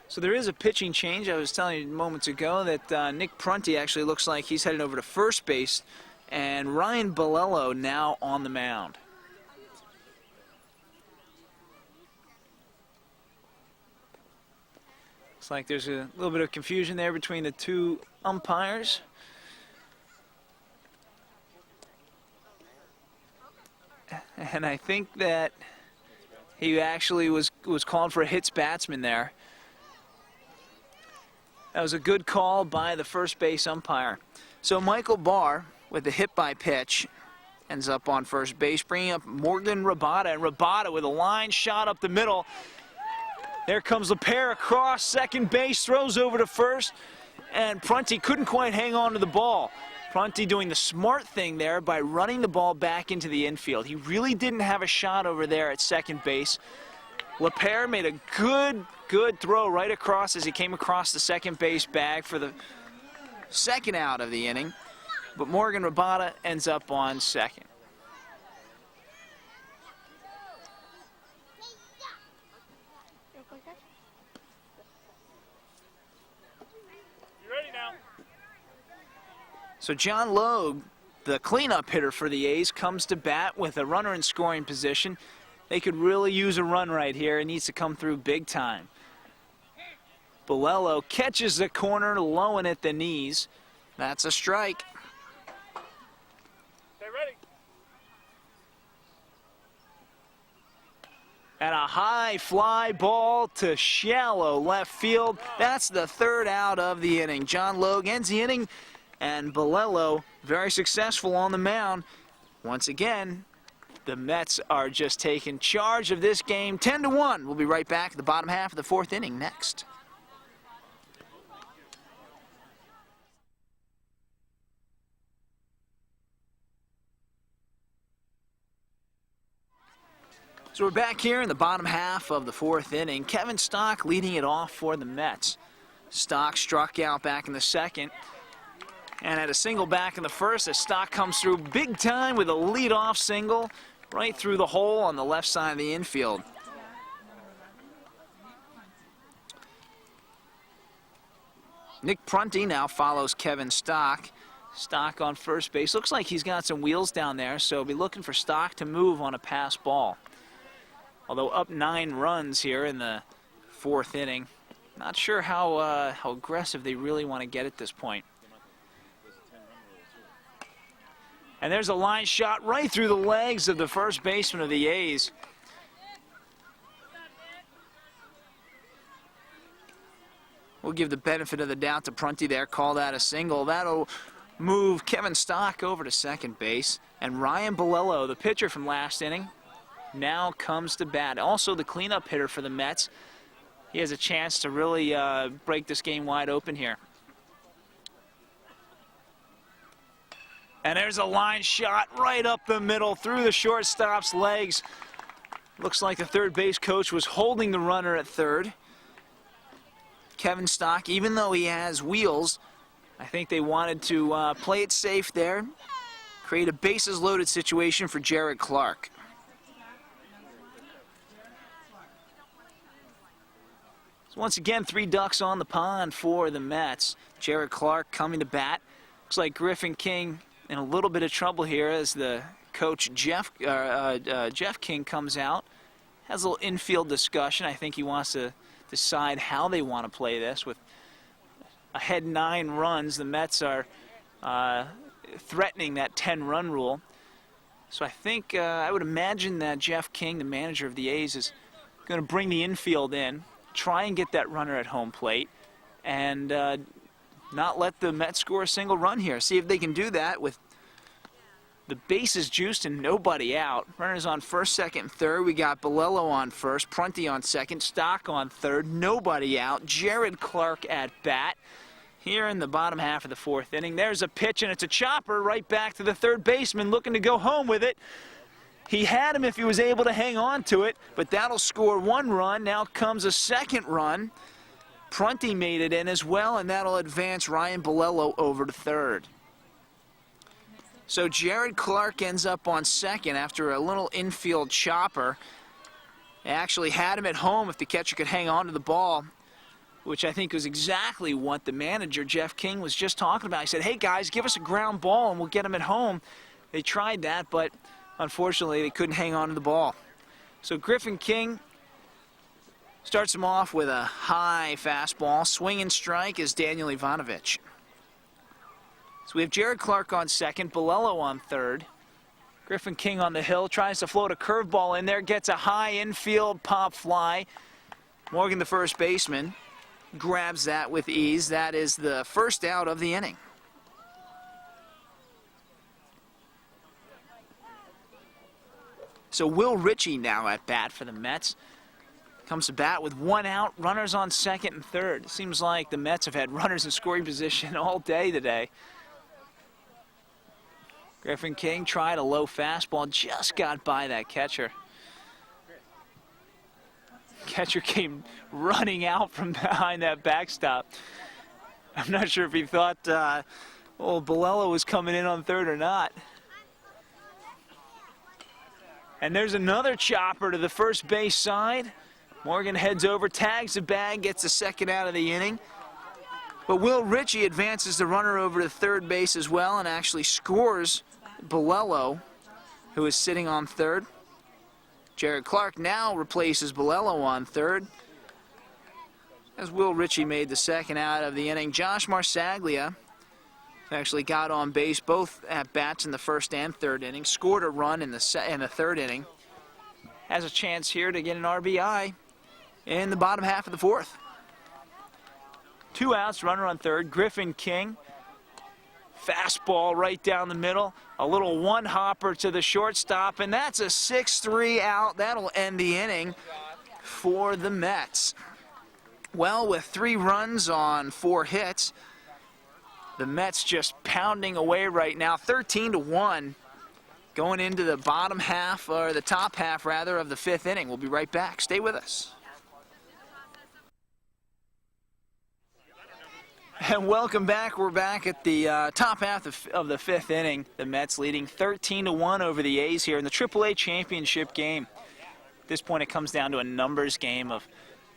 So there is a pitching change. I was telling you moments ago that Nick Prunty actually looks like he's headed over to first base, and Ryan Bolello now on the mound. Looks like there's a little bit of confusion there between the two umpires. And I think that he actually was called for a hits batsman there. That was a good call by the first base umpire. So Michael Barr with the hit by pitch ends up on first base, bringing up Morgan Rabada. And Rabada with a line shot up the middle. There comes LePere across second base, throws over to first, and Prunty couldn't quite hang on to the ball. Prunty doing the smart thing there by running the ball back into the infield. He really didn't have a shot over there at second base. LePere made a good throw right across as he came across the second base bag for the second out of the inning. But Morgan Rabada ends up on second. You ready now? So John Logue, the cleanup hitter for the A's, comes to bat with a runner in scoring position. They could really use a run right here. It needs to come through big time. Bolello catches the corner, low and at the knees. That's a strike. Okay, ready? And a high fly ball to shallow left field. That's the 3rd out of the inning. John Logue ends the inning, and Bolello very successful on the mound. Once again, the Mets are just taking charge of this game, 10-1. We'll be right back at the bottom half of the 4th inning next. So we're back here in the bottom half of the 4th inning. Kevin Stock leading it off for the Mets. Stock struck out back in the second and had a single back in the first as Stock comes through big time with a leadoff single right through the hole on the left side of the infield. Nick Prunty now follows Kevin Stock. Stock on first base. Looks like he's got some wheels down there, so be looking for Stock to move on a pass ball. Although up 9 runs here in the 4th inning. Not sure how aggressive they really want to get at this point. And there's a line shot right through the legs of the first baseman of the A's. We'll give the benefit of the doubt to Prunty there. Call that a single. That'll move Kevin Stock over to second base. And Ryan Bolello, the pitcher from last inning, now comes to bat. Also the cleanup hitter for the Mets. He has a chance to really break this game wide open here. And there's a line shot right up the middle through the shortstop's legs. Looks like the third base coach was holding the runner at third. Kevin Stock, even though he has wheels, I think they wanted to play it safe there, create a bases loaded situation for Jared Clark. So once again, 3 ducks on the pond for the Mets. Jared Clark coming to bat. Looks like Griffin King in a little bit of trouble here as the coach Jeff King comes out. Has a little infield discussion. I think he wants to decide how they want to play this. With ahead 9 runs, the Mets are threatening that 10-run rule. So I think, I would imagine that Jeff King, the manager of the A's, is going to bring the infield in, try and get that runner at home plate, and not let the Mets score a single run here. See if they can do that with the bases juiced and nobody out. Runners on first, second, and third. We got Bolello on first, Prunty on second, Stock on third, nobody out. Jared Clark at bat here in the bottom half of the 4th inning. There's a pitch, and it's a chopper right back to the third baseman looking to go home with it. He had him if he was able to hang on to it, but that'll score 1 run. Now comes a second run. Prunty made it in as well, and that'll advance Ryan Bolello over to third. So Jared Clark ends up on second after a little infield chopper. They actually had him at home if the catcher could hang on to the ball, which I think was exactly what the manager, Jeff King, was just talking about. He said, hey guys, give us a ground ball and we'll get him at home. They tried that, but unfortunately they couldn't hang on to the ball. So Griffin King starts him off with a high fastball. Swing and strike is Daniel Ivanovich. So we have Jared Clark on second, Bolello on third. Griffin King on the hill, tries to float a curveball in there, gets a high infield pop fly. Morgan, the first baseman, grabs that with ease. That is the first out of the inning. So Will Ritchie now at bat for the Mets. Comes to bat with 1 out, runners on second and third. It seems like the Mets have had runners in scoring position all day today. Griffin King tried a low fastball, just got by that catcher. Catcher came running out from behind that backstop. I'm not sure if he thought Bolello was coming in on third or not. And there's another chopper to the first base side. Morgan heads over, tags the bag, gets the second out of the inning. But Will Ritchie advances the runner over to third base as well and actually scores Bolello, who is sitting on third. Jared Clark now replaces Bolello on third, as Will Ritchie made the second out of the inning. Josh Marsaglia actually got on base both at bats in the first and third inning, scored a run in the third inning. Has a chance here to get an RBI in the bottom half of the 4th. 2 outs, runner on third. Griffin King, fastball right down the middle. A little one-hopper to the shortstop, and that's a 6-3 out. That'll end the inning for the Mets. Well, with 3 runs on 4 hits, the Mets just pounding away right now, 13-1, going into the bottom half, or the top half rather, of the 5th inning. We'll be right back. Stay with us. And welcome back. We're back at the top half of the 5th inning. The Mets leading 13-1 over the A's here in the AAA championship game. At this point, it comes down to a numbers game of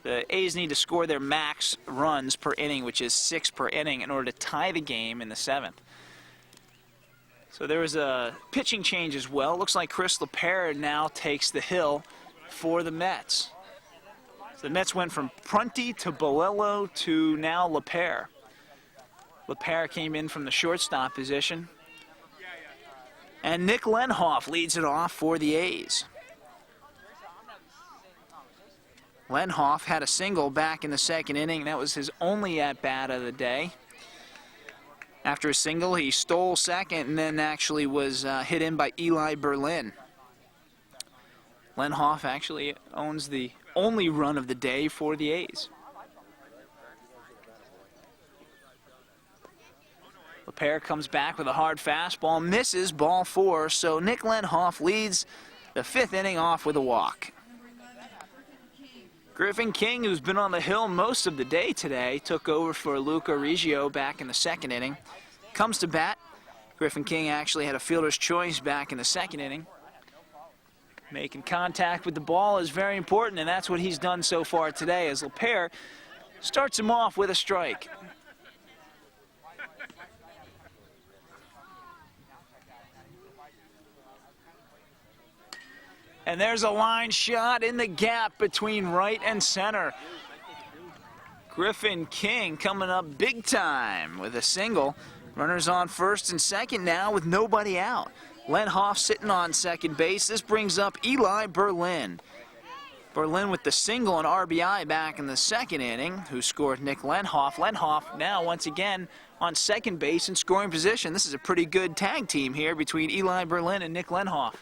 the A's need to score their max runs per inning, which is 6 per inning, in order to tie the game in the 7th. So there was a pitching change as well. Looks like Chris LePere now takes the hill for the Mets. So the Mets went from Prunty to Bolello to now LePere. LePere came in from the shortstop position. And Nick Lenhoff leads it off for the A's. Lenhoff had a single back in the second inning. That was his only at-bat of the day. After a single, he stole second and then actually was hit in by Eli Berlin. Lenhoff actually owns the only run of the day for the A's. LePere comes back with a hard fastball, misses, ball 4, so Nick Lenhoff leads the 5th inning off with a walk. Griffin King, who's been on the hill most of the day today, took over for Luca Riggio back in the 2nd inning. Comes to bat. Griffin King actually had a fielder's choice back in the 2nd inning. Making contact with the ball is very important, and that's what he's done so far today as LePere starts him off with a strike. And there's a line shot in the gap between right and center. Griffin King coming up big time with a single. Runners on first and second now with nobody out. Lenhoff sitting on second base. This brings up Eli Berlin. Berlin with the single and RBI back in the 2nd inning, who scored Nick Lenhoff. Lenhoff now once again on second base in scoring position. This is a pretty good tag team here between Eli Berlin and Nick Lenhoff.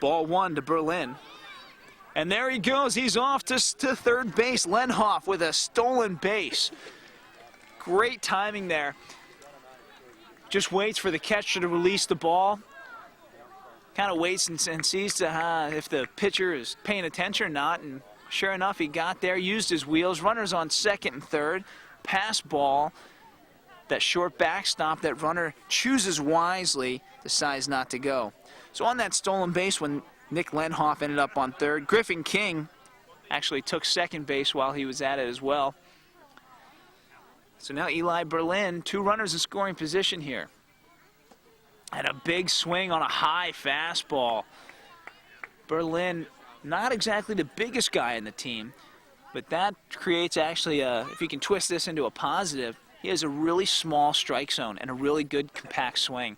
Ball 1 to Berlin. And there he goes. He's off to third base. Lenhoff with a stolen base. Great timing there. Just waits for the catcher to release the ball. Kind of waits and sees if the pitcher is paying attention or not. And sure enough, he got there, used his wheels. Runners on second and third. Pass ball. That short backstop, that runner chooses wisely, decides not to go. So on that stolen base when Nick Lenhoff ended up on third, Griffin King actually took second base while he was at it as well. So now Eli Berlin, 2 runners in scoring position here. And a big swing on a high fastball. Berlin, not exactly the biggest guy in the team, but that creates actually if you can twist this into a positive, he has a really small strike zone and a really good compact swing.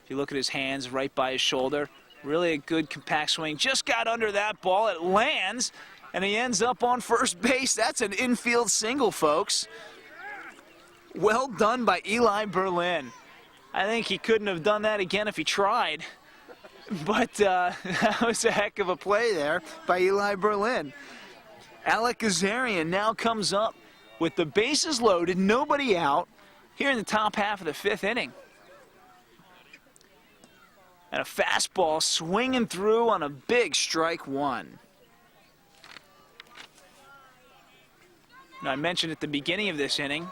If you look at his hands right by his shoulder, really a good compact swing. Just got under that ball. It lands, and he ends up on first base. That's an infield single, folks. Well done by Eli Berlin. I think he couldn't have done that again if he tried. But that was a heck of a play there by Eli Berlin. Alec Kazarian now comes up with the bases loaded, nobody out, here in the top half of the 5th inning. And a fastball swinging through on a big strike 1. Now, I mentioned at the beginning of this inning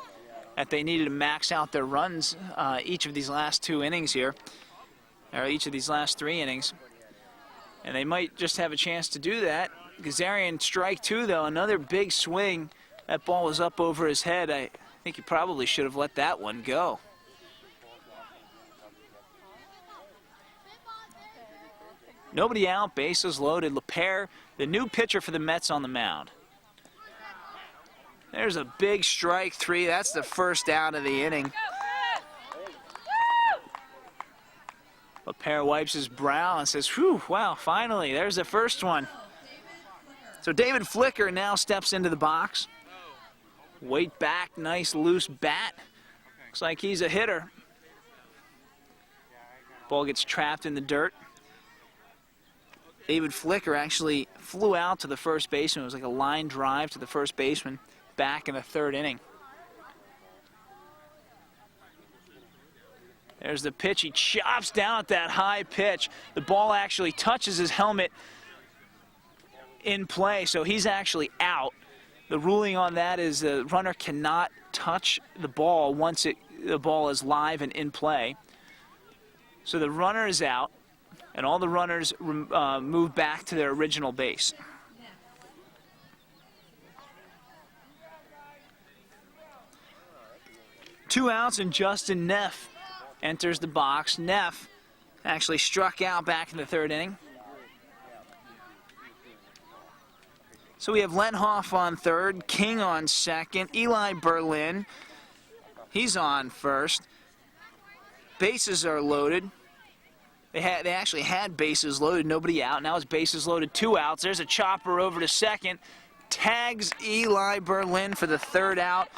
that they needed to max out their runs each of these last 2 innings here, or each of these last 3 innings. And they might just have a chance to do that. Kazarian strike 2, though, another big swing. That ball was up over his head. I think he probably should have let that one go. Nobody out, bases loaded. LePere, the new pitcher for the Mets, on the mound. There's a big strike 3. That's the first out of the inning. LePere wipes his brow and says, whew, wow, finally, there's the first one. So David Flicker now steps into the box. Weight back, nice loose bat. Looks like he's a hitter. Ball gets trapped in the dirt. David Flicker actually flew out to the first baseman. It was like a line drive to the first baseman back in the 3rd inning. There's the pitch. He chops down at that high pitch. The ball actually touches his helmet in play, so he's actually out. The ruling on that is the runner cannot touch the ball once the ball is live and in play. So the runner is out, and all the runners move back to their original base. Two outs, and Justin Neff enters the box. Neff actually struck out back in the third inning. So we have Lenhoff on third, King on second, Eli Berlin, he's on first. Bases are loaded. They actually had bases loaded, nobody out. Now it's bases loaded, 2 outs. There's a chopper over to second. Tags Eli Berlin for the third out.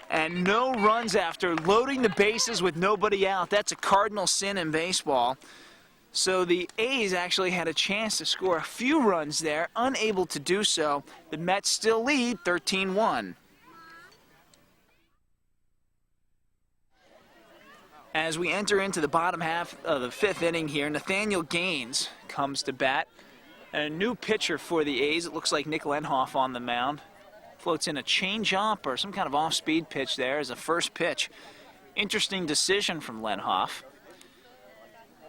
And no runs after loading the bases with nobody out. That's a cardinal sin in baseball. So the A's actually had a chance to score a few runs there, unable to do so. The Mets still lead 13-1. As we enter into the bottom half of the 5th inning here, Nathaniel Gaines comes to bat. And a new pitcher for the A's. It looks like Nick Lenhoff on the mound. Floats in a change-up or some kind of off-speed pitch there as a first pitch. Interesting decision from Lenhoff.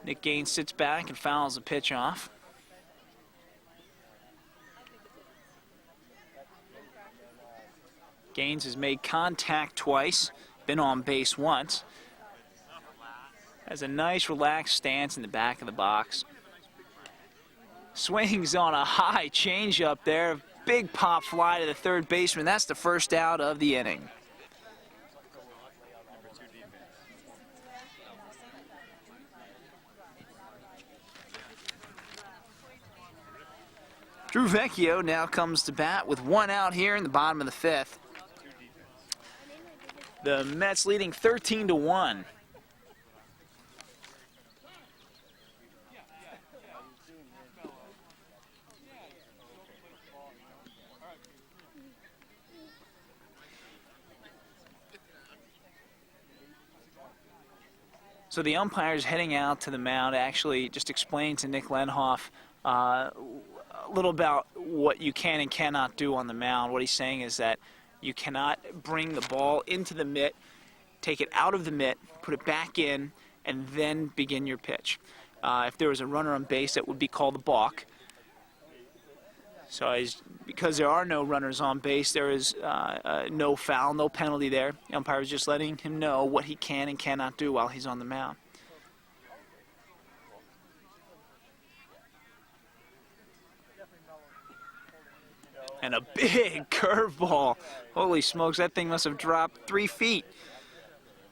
Nick Gaines sits back and fouls the pitch off. Gaines has made contact twice, been on base once. Has a nice relaxed stance in the back of the box. Swings on a high changeup there. Big pop fly to the third baseman. That's the first out of the inning. Drew Vecchio now comes to bat with 1 out here in the bottom of the 5th. The Mets leading 13-1. So the umpire's heading out to the mound actually just explained to Nick Lenhoff a little about what you can and cannot do on the mound. What he's saying is that you cannot bring the ball into the mitt, take it out of the mitt, put it back in, and then begin your pitch. If there was a runner on base, that would be called a balk. So because there are no runners on base, there is no foul, no penalty there. The umpire is just letting him know what he can and cannot do while he's on the mound. And a big curveball. Holy smokes, that thing must have dropped 3 feet.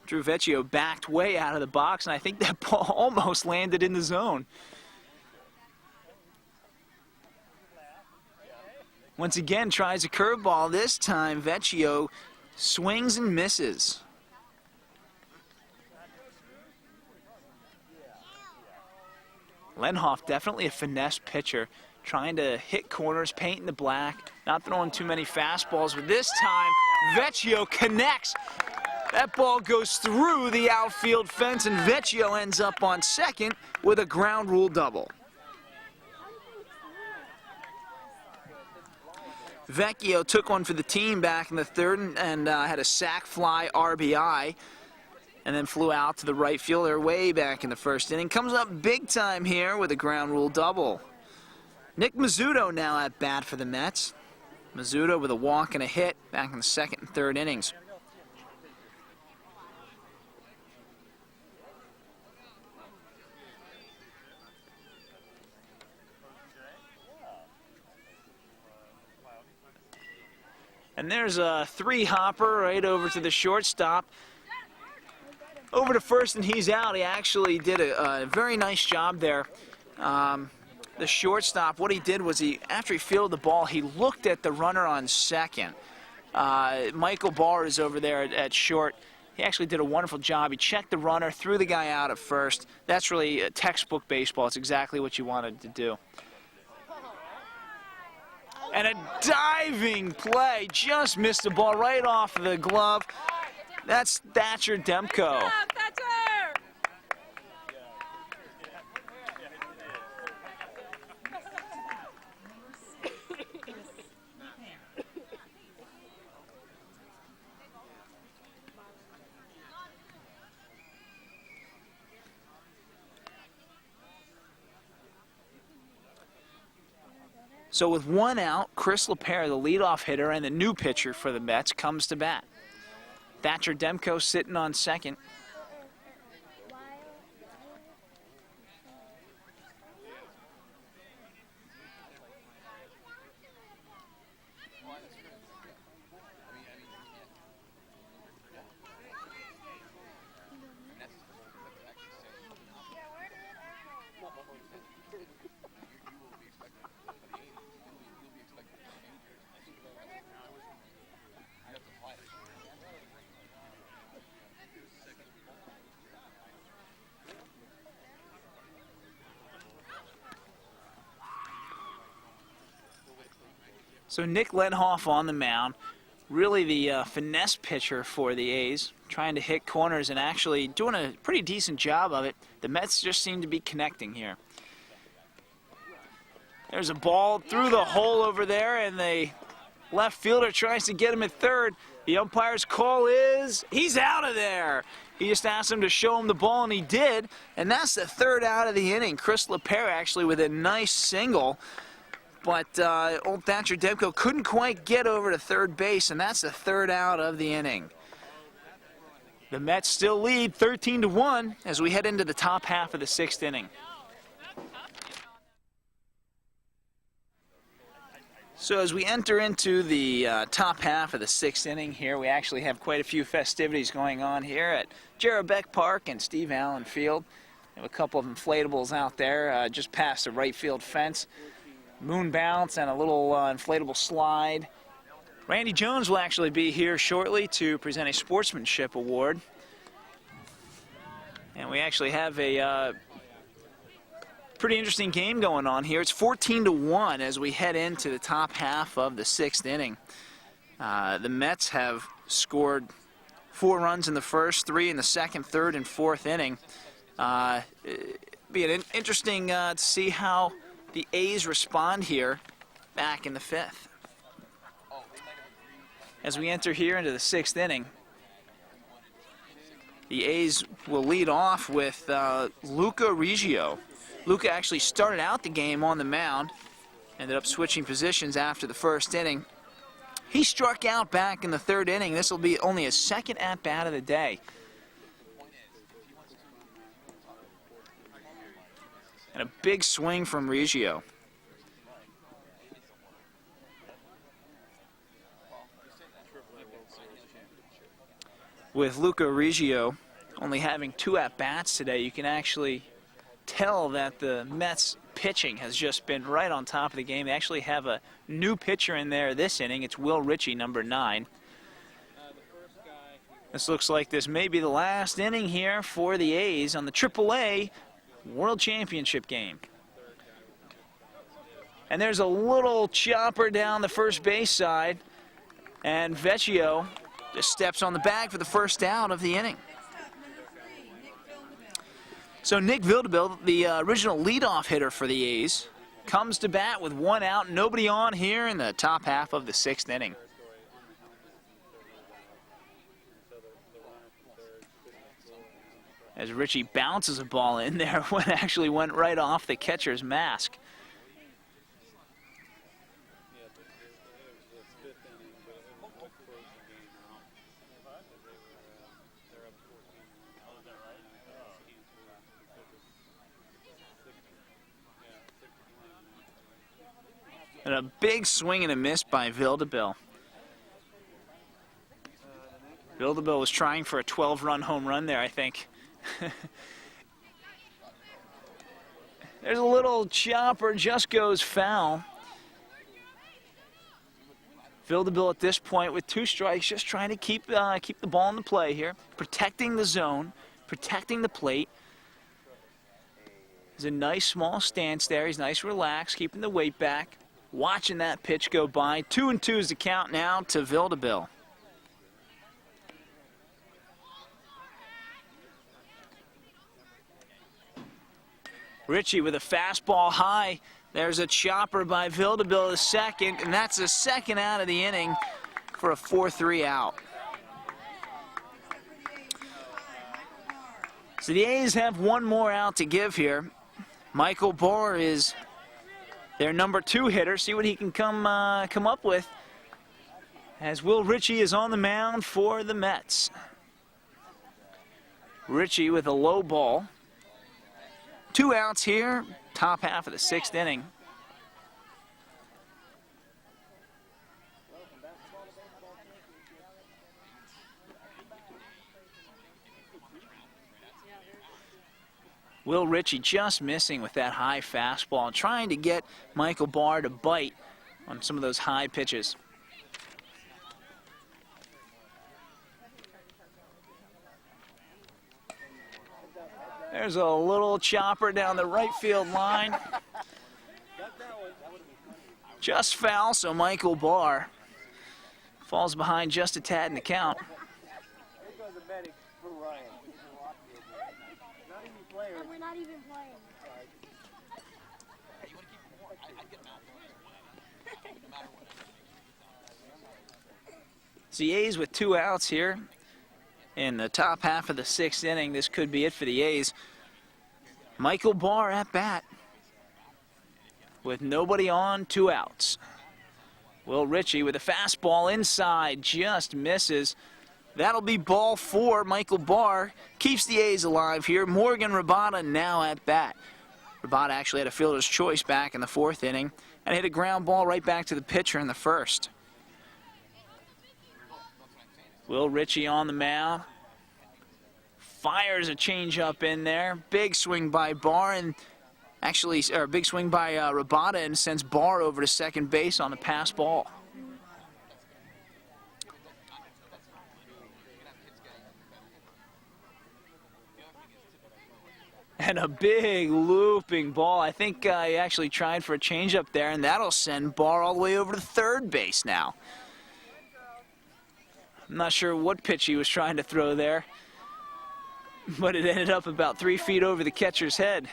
Drew Vecchio backed way out of the box, and I think that ball almost landed in the zone. Once again, tries a curveball. This time, Vecchio swings and misses. Lenhoff, definitely a finesse pitcher, trying to hit corners, paint in the black, not throwing too many fastballs. But this time, Vecchio connects. That ball goes through the outfield fence, and Vecchio ends up on second with a ground rule double. Vecchio took one for the team back in the third and had a sac fly RBI, and then flew out to the right fielder way back in the first inning. Comes up big time here with a ground rule double. Nick Mazzuto now at bat for the Mets. Mazzuto with a walk and a hit back in the second and third innings. And there's a 3-hopper right over to the shortstop. Over to first, and he's out. He actually did a very nice job there. The shortstop, what he did was after he fielded the ball, he looked at the runner on second. Michael Barr is over there at short. He actually did a wonderful job. He checked the runner, threw the guy out at first. That's really a textbook baseball. It's exactly what you wanted to do. And a diving play, just missed the ball right off the glove. That's Thatcher Demko. So with 1 out, Chris LePere, the leadoff hitter and the new pitcher for the Mets, comes to bat. Thatcher Demko sitting on second. So Nick Ledhoff on the mound, really the finesse pitcher for the A's, trying to hit corners and actually doing a pretty decent job of it. The Mets just seem to be connecting here. There's a ball through the hole over there, and the left fielder tries to get him at third. The umpire's call is he's out of there. He just asked him to show him the ball, and he did. And that's the third out of the inning. Chris LePere actually with a nice single. But old Thatcher Demko couldn't quite get over to third base, and that's the third out of the inning. The Mets still lead 13-1 as we head into the top half of the sixth inning. So as we enter into the top half of the sixth inning here, we actually have quite a few festivities going on here at Jarrah Beck Park and Steve Allen Field. We have a couple of inflatables out there just past the right field fence. Moon bounce and a little inflatable slide. Randy Jones will actually be here shortly to present a sportsmanship award. And we actually have a pretty interesting game going on here. It's 14-1 as we head into the top half of the sixth inning. The Mets have scored 4 runs in the first, 3 in the second, third, and fourth inning. It'd be interesting to see how the A's respond here back in the fifth. As we enter here into the sixth inning, the A's will lead off with Luca Riggio. Luca actually started out the game on the mound, ended up switching positions after the first inning. He struck out back in the third inning. This will be only his second at-bat of the day. And a big swing from Riggio. With Luca Riggio only having 2 at-bats today, you can actually tell that the Mets pitching has just been right on top of the game. They actually have a new pitcher in there this inning. It's Will Ritchie, number 9. This looks like this may be the last inning here for the A's on the AAA World Championship game. And there's a little chopper down the first base side, and Vecchio just steps on the bag for the first out of the inning. So Nick Vildebel, the original leadoff hitter for the A's, comes to bat with 1 out, nobody on here in the top half of the sixth inning. As Ritchie bounces a ball in there, when it actually went right off the catcher's mask. And a big swing and a miss by Vildebel. Vildebel was trying for a 12-run home run there, I think. There's a little chopper, just goes foul. Vildebel at this point with 2 strikes, just trying to keep the ball in the play here, protecting the zone, protecting the plate. There's a nice small stance there. He's nice, relaxed, keeping the weight back, watching that pitch go by. 2-2 is the count now to Vildebel. Ritchie with a fastball high. There's a chopper by Vildebel the second, and that's the second out of the inning for a 4-3 out. So the A's have 1 more out to give here. Michael Barr is their number 2 hitter. See what he can come up with, as Will Ritchie is on the mound for the Mets. Ritchie with a low ball. 2 outs here, top half of the sixth inning. Will Ritchie just missing with that high fastball, trying to get Michael Barr to bite on some of those high pitches. There's a little chopper down the right field line. Just foul, so Michael Barr falls behind just a tad in the count. We're not even playing. The A's with 2 outs here in the top half of the 6th inning. This could be it for the A's. Michael Barr at bat with nobody on, 2 outs. Will Ritchie with a fastball inside, just misses. That'll be ball 4. Michael Barr keeps the A's alive here. Morgan Rabada now at bat. Rabada actually had a fielder's choice back in the 4th inning and hit a ground ball right back to the pitcher in the 1st. Will Ritchie on the mound. Fires a changeup in there. Big swing by Barr, and actually, or big swing by Rabada, and sends Barr over to second base on the pass ball. And a big looping ball. I think he actually tried for a changeup there, and that'll send Barr all the way over to third base now. I'm not sure what pitch he was trying to throw there, but it ended up about 3 feet over the catcher's head.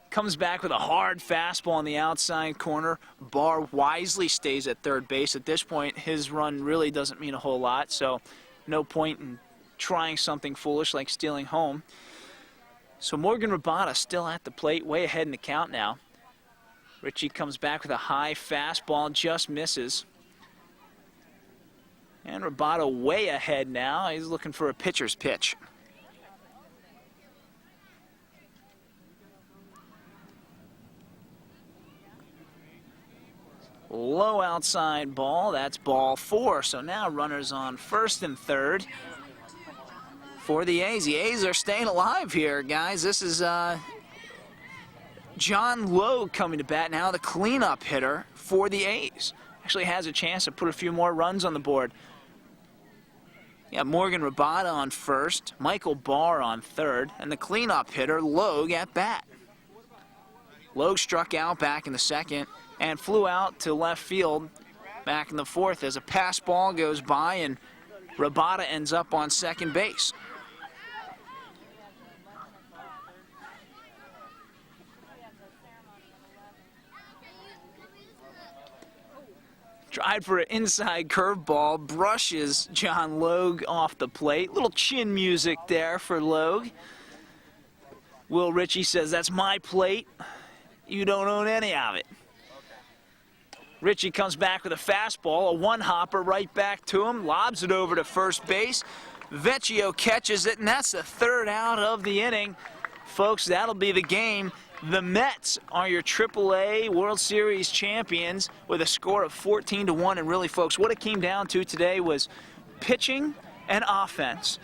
Comes back with a hard fastball on the outside corner. Barr wisely stays at third base. At this point, his run really doesn't mean a whole lot, so no point in trying something foolish like stealing home. So Morgan Rabada still at the plate, way ahead in the count now. Ritchie comes back with a high fastball, just misses. And Rabada way ahead now. He's looking for a pitcher's pitch. Low outside ball. That's ball 4. So now runners on first and third for the A's. The A's are staying alive here, guys. This is John Logue coming to bat now, the cleanup hitter for the A's. Actually has a chance to put a few more runs on the board. Yeah, Morgan Rabada on first, Michael Barr on third, and the cleanup hitter, Logue, at bat. Logue struck out back in the 2nd and flew out to left field back in the 4th as a pass ball goes by and Rabada ends up on second base. Tried for an inside curveball, brushes John Logue off the plate. Little chin music there for Logue. Will Ritchie says, "That's my plate. You don't own any of it." Ritchie comes back with a fastball, a one-hopper right back to him, lobs it over to first base. Vecchio catches it, and that's the 3rd out of the inning. Folks, that'll be the game. The Mets are your AAA World Series champions with a score of 14-1. And really, folks, what it came down to today was pitching and offense.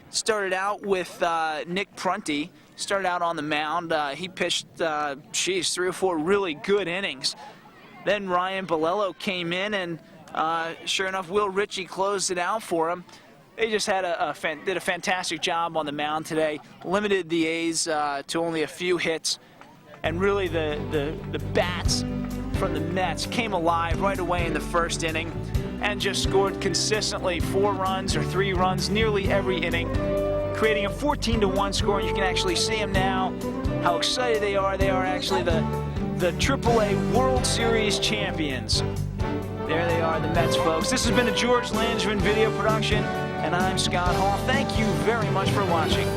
Started out with Nick Prunty. Started out on the mound. He pitched, 3 or 4 really good innings. Then Ryan Bolello came in, and sure enough, Will Ritchie closed it out for him. They just had did a fantastic job on the mound today. Limited the A's to only a few hits. And really the bats from the Mets came alive right away in the 1st inning and just scored consistently 4 runs or 3 runs nearly every inning, creating a 14-1 score. And you can actually see them now, how excited they are. They are actually the AAA World Series champions. There they are, the Mets, folks. This has been a George Langevin video production, and I'm Scott Hall. Thank you very much for watching.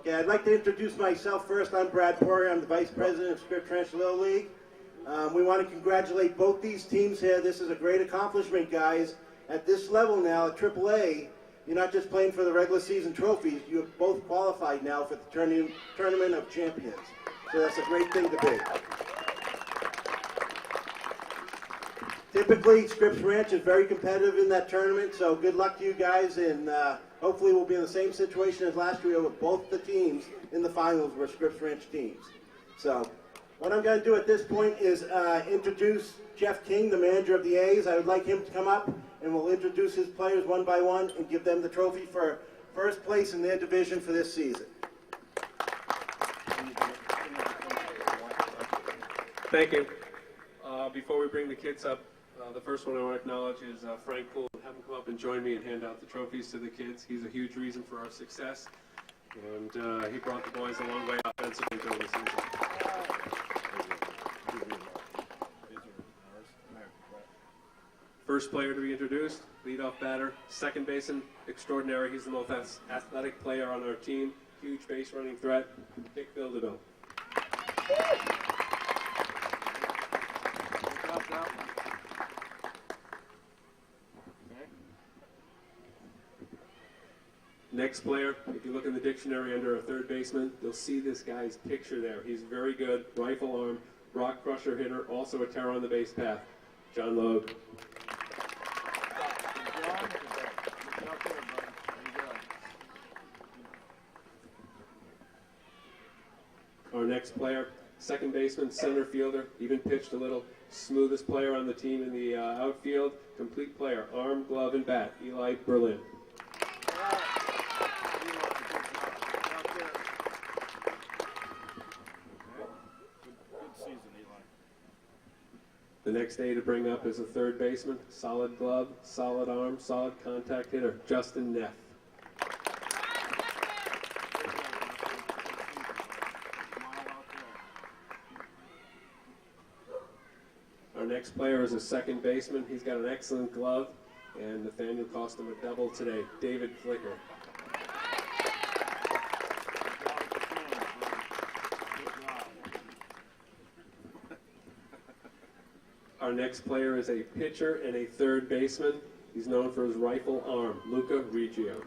Yeah, I'd like to introduce myself first. I'm Brad Poirier. I'm the Vice President of Scripps Little League. We want to congratulate both these teams here. This is a great accomplishment, guys. At this level now, at AAA, you're not just playing for the regular season trophies. You have both qualified now for the Tournament of Champions. So that's a great thing to be. Typically, Scripps Ranch is very competitive in that tournament, so good luck to you guys, and hopefully we'll be in the same situation as last year with both the teams in the finals were Scripps Ranch teams. So What I'm going to do at this point is introduce Jeff King, the manager of the A's. I would like him to come up and we'll introduce his players one by one and give them the trophy for first place in their division for this season. Thank you. Before we bring the kids up, the first one I want to acknowledge is Frank Poole. Have him come up and join me and hand out the trophies to the kids. He's a huge reason for our success, and he brought the boys a long way offensively during the season. First player to be introduced, leadoff batter, second baseman extraordinary. He's the most athletic player on our team, huge base running threat, Nick Bildeville. Next player, if you look in the dictionary under a third baseman, you'll see this guy's picture there. He's very good, rifle arm, rock crusher hitter, also a terror on the base path, John Logue. Our next player, second baseman, center fielder, even pitched a little, smoothest player on the team in the outfield, complete player, arm, glove, and bat, Eli Berlin. The next day to bring up is a third baseman, solid glove, solid arm, solid contact hitter, Justin Neff. Our next player is a second baseman. He's got an excellent glove, and Nathaniel cost him a double today, David Flicker. Our next player is a pitcher and a third baseman. He's known for his rifle arm, Luca Reggio.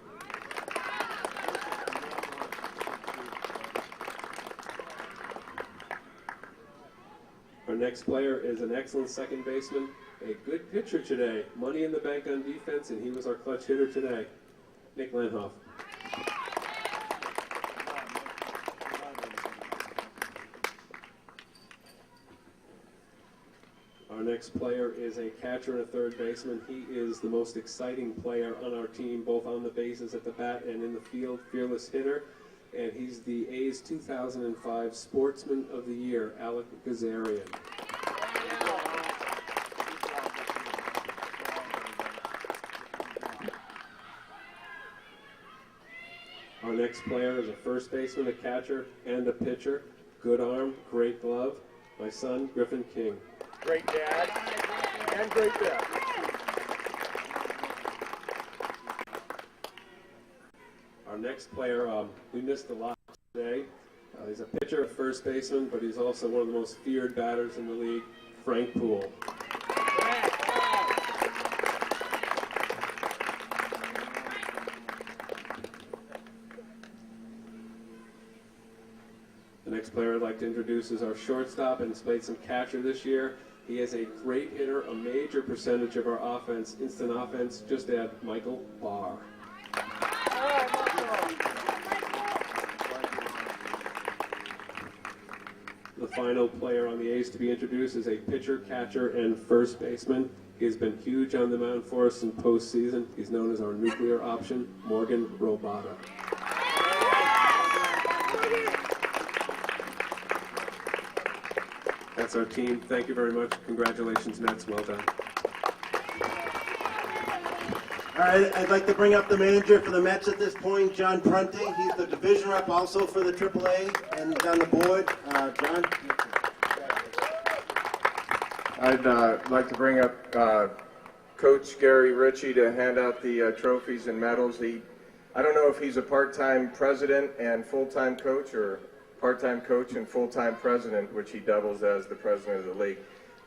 Our next player is an excellent second baseman, a good pitcher today, money in the bank on defense, and he was our clutch hitter today, Nick Landhoff. Our next player is a catcher and a third baseman. He is the most exciting player on our team, both on the bases, at the bat, and in the field, fearless hitter. And he's the A's 2005 Sportsman of the Year, Alec Gazarian. Our next player is a first baseman, a catcher, and a pitcher. Good arm, great glove. My son, Griffin King. Great dad and great dad. Our next player, we missed a lot today. He's a pitcher, a first baseman, but he's also one of the most feared batters in the league, Frank Poole. The next player I'd like to introduce is our shortstop, and he's played some catcher this year. He is a great hitter, a major percentage of our offense, instant offense. Just add Michael Barr. The final player on the A's to be introduced is a pitcher, catcher, and first baseman. He has been huge on the mound for us in postseason. He's known as our nuclear option, Morgan Robata. That's our team. Thank you very much. Congratulations, Mets. Well done. All right, I'd like to bring up the manager for the Mets at this point, John Prunty. He's the division rep also for the AAA, and he's on the board. John? I'd like to bring up Coach Gary Ritchie to hand out the trophies and medals. I don't know if he's a part-time president and full-time coach, or part-time coach and full-time president, which he doubles as the president of the league.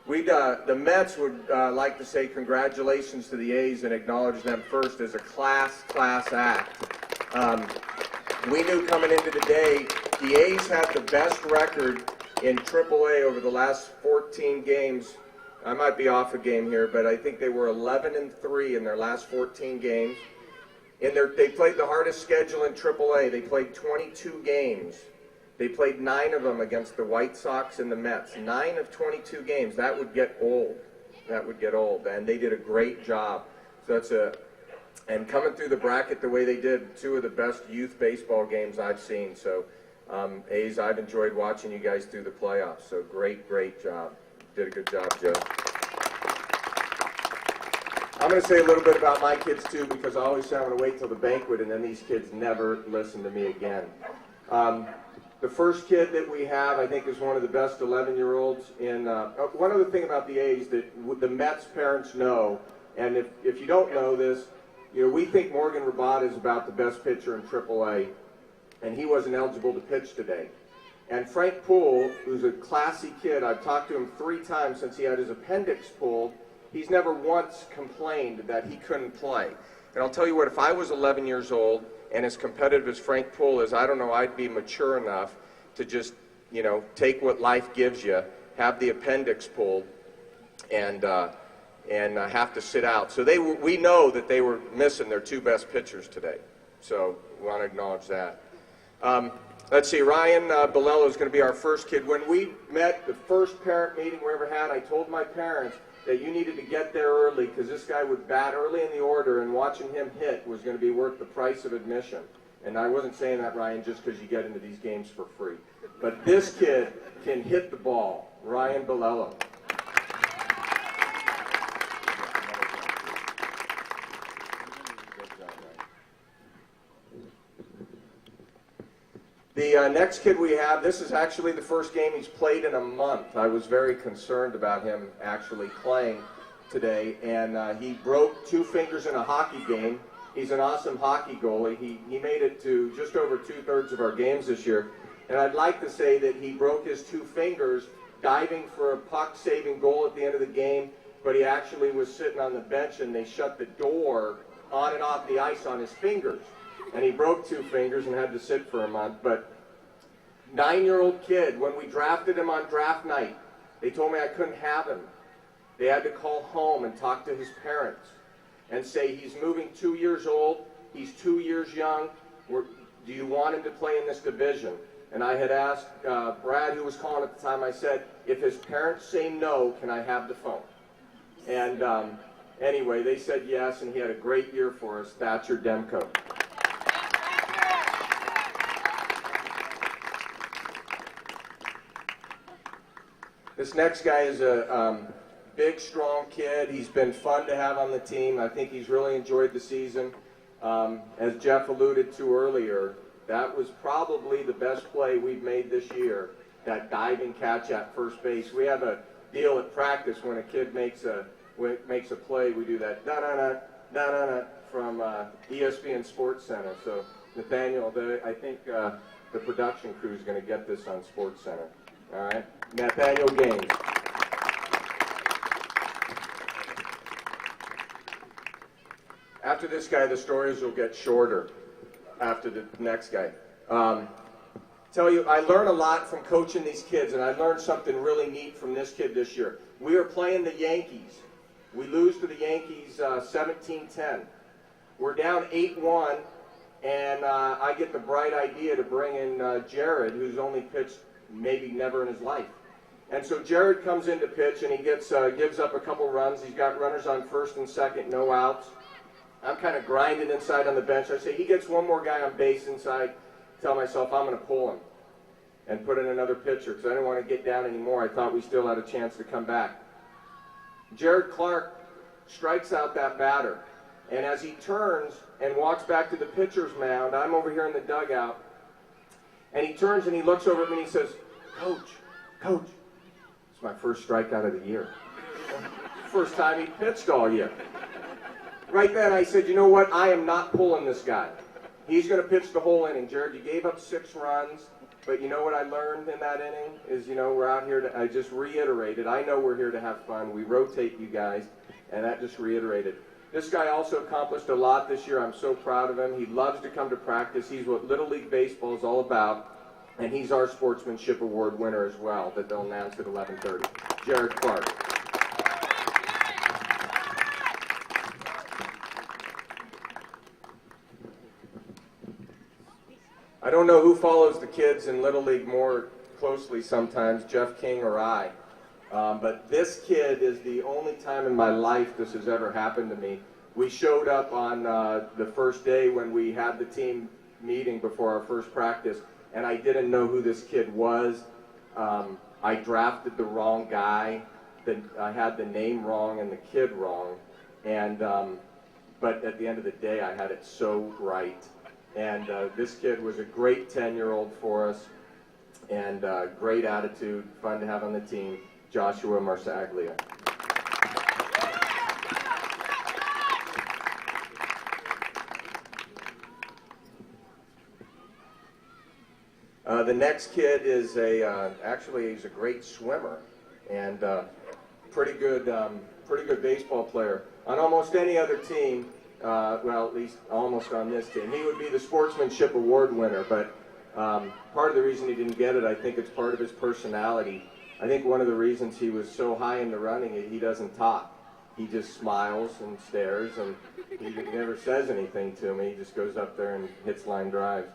The Mets would like to say congratulations to the A's and acknowledge them first as a class act. We knew coming into the day the A's had the best record in AAA over the last 14 games. I might be off a game here, but I think they were 11-3 in their last 14 games. They played the hardest schedule in AAA. They played 22 games. They played 9 of them against the White Sox and the Mets. 9 of 22 games. That would get old. That would get old. And they did a great job. So and coming through the bracket the way they did, 2 of the best youth baseball games I've seen. So, A's, I've enjoyed watching you guys through the playoffs. So great, great job. Did a good job, Joe. I'm going to say a little bit about my kids too, because I always say I'm going to wait till the banquet, and then these kids never listen to me again. The first kid that we have, I think, is one of the best 11-year-olds in. One other thing about the A's that the Mets parents know, and if you don't know this, we think Morgan Rabat is about the best pitcher in AAA, and he wasn't eligible to pitch today. And Frank Poole, who's a classy kid, I've talked to him 3 times since he had his appendix pulled. He's never once complained that he couldn't play. And I'll tell you what, if I was 11 years old and as competitive as Frank Poole is, I don't know, I'd be mature enough to just, take what life gives you, have the appendix pulled, and have to sit out. So we know that they were missing their 2 best pitchers today. So we want to acknowledge that. Let's see, Ryan Bolello is going to be our first kid. When we met, the first parent meeting we ever had, I told my parents that you needed to get there early because this guy would bat early in the order, and watching him hit was going to be worth the price of admission. And I wasn't saying that, Ryan, just because you get into these games for free. But this kid can hit the ball, Ryan Bolello. The next kid we have, this is actually the first game he's played in a month. I was very concerned about him actually playing today, and he broke 2 fingers in a hockey game. He's an awesome hockey goalie. He made it to just over 2/3 of our games this year, and I'd like to say that he broke his 2 fingers diving for a puck-saving goal at the end of the game, but he actually was sitting on the bench, and they shut the door on and off the ice on his fingers. And he broke 2 fingers and had to sit for a month. But 9-year-old kid, when we drafted him on draft night, they told me I couldn't have him. They had to call home and talk to his parents and say, he's moving 2 years old, he's 2 years young, do you want him to play in this division? And I had asked Brad, who was calling at the time, I said, if his parents say no, can I have the phone? And anyway, they said yes, and he had a great year for us, Thatcher Demko. This next guy is a big, strong kid. He's been fun to have on the team. I think he's really enjoyed the season. As Jeff alluded to earlier, that was probably the best play we've made this year, that diving catch at first base. We have a deal at practice when a kid makes a play, we do that da-da-da, da-da-da from ESPN Sports Center. So, Nathaniel, I think the production crew is going to get this on Sports Center. All right? Nathaniel Gaines. After this guy, the stories will get shorter after the next guy. Tell you, I learn a lot from coaching these kids, and I learned something really neat from this kid this year. We are playing the Yankees. We lose to the Yankees 17-10. We're down 8-1, and I get the bright idea to bring in Jared, who's only pitched maybe never in his life. And so Jared comes in to pitch, and he gives up a couple runs. He's got runners on first and second, no outs. I'm kind of grinding inside on the bench. I say, he gets one more guy on base inside. Tell myself I'm going to pull him and put in another pitcher because I didn't want to get down anymore. I thought we still had a chance to come back. Jared Clark strikes out that batter. And as he turns and walks back to the pitcher's mound, I'm over here in the dugout. And he turns and he looks over at me and he says, Coach, it's my first strikeout of the year. First time he pitched all year. Right then I said, you know what? I am not pulling this guy. He's going to pitch the whole inning. Jared, you gave up 6 runs, but you know what I learned in that inning is, we're out here I just reiterated, I know we're here to have fun. We rotate you guys, and that just reiterated. This guy also accomplished a lot this year. I'm so proud of him. He loves to come to practice. He's what Little League Baseball is all about, and he's our Sportsmanship Award winner as well that they'll announce at 11:30. Jared Clark. I don't know who follows the kids in Little League more closely sometimes, Jeff King or I. But this kid is the only time in my life this has ever happened to me. We showed up on the first day when we had the team meeting before our first practice, and I didn't know who this kid was. I drafted the wrong guy. I had the name wrong and the kid wrong. And but at the end of the day, I had it so right. And this kid was a great 10-year-old for us, and great attitude, fun to have on the team, Joshua Marsaglia. The next kid is actually he's a great swimmer and pretty good baseball player. On almost any other team, well, at least almost on this team, he would be the Sportsmanship Award winner. But part of the reason he didn't get it, I think it's part of his personality. I think one of the reasons he was so high in the running is he doesn't talk. He just smiles and stares, and he never says anything to me. He just goes up there and hits line drives.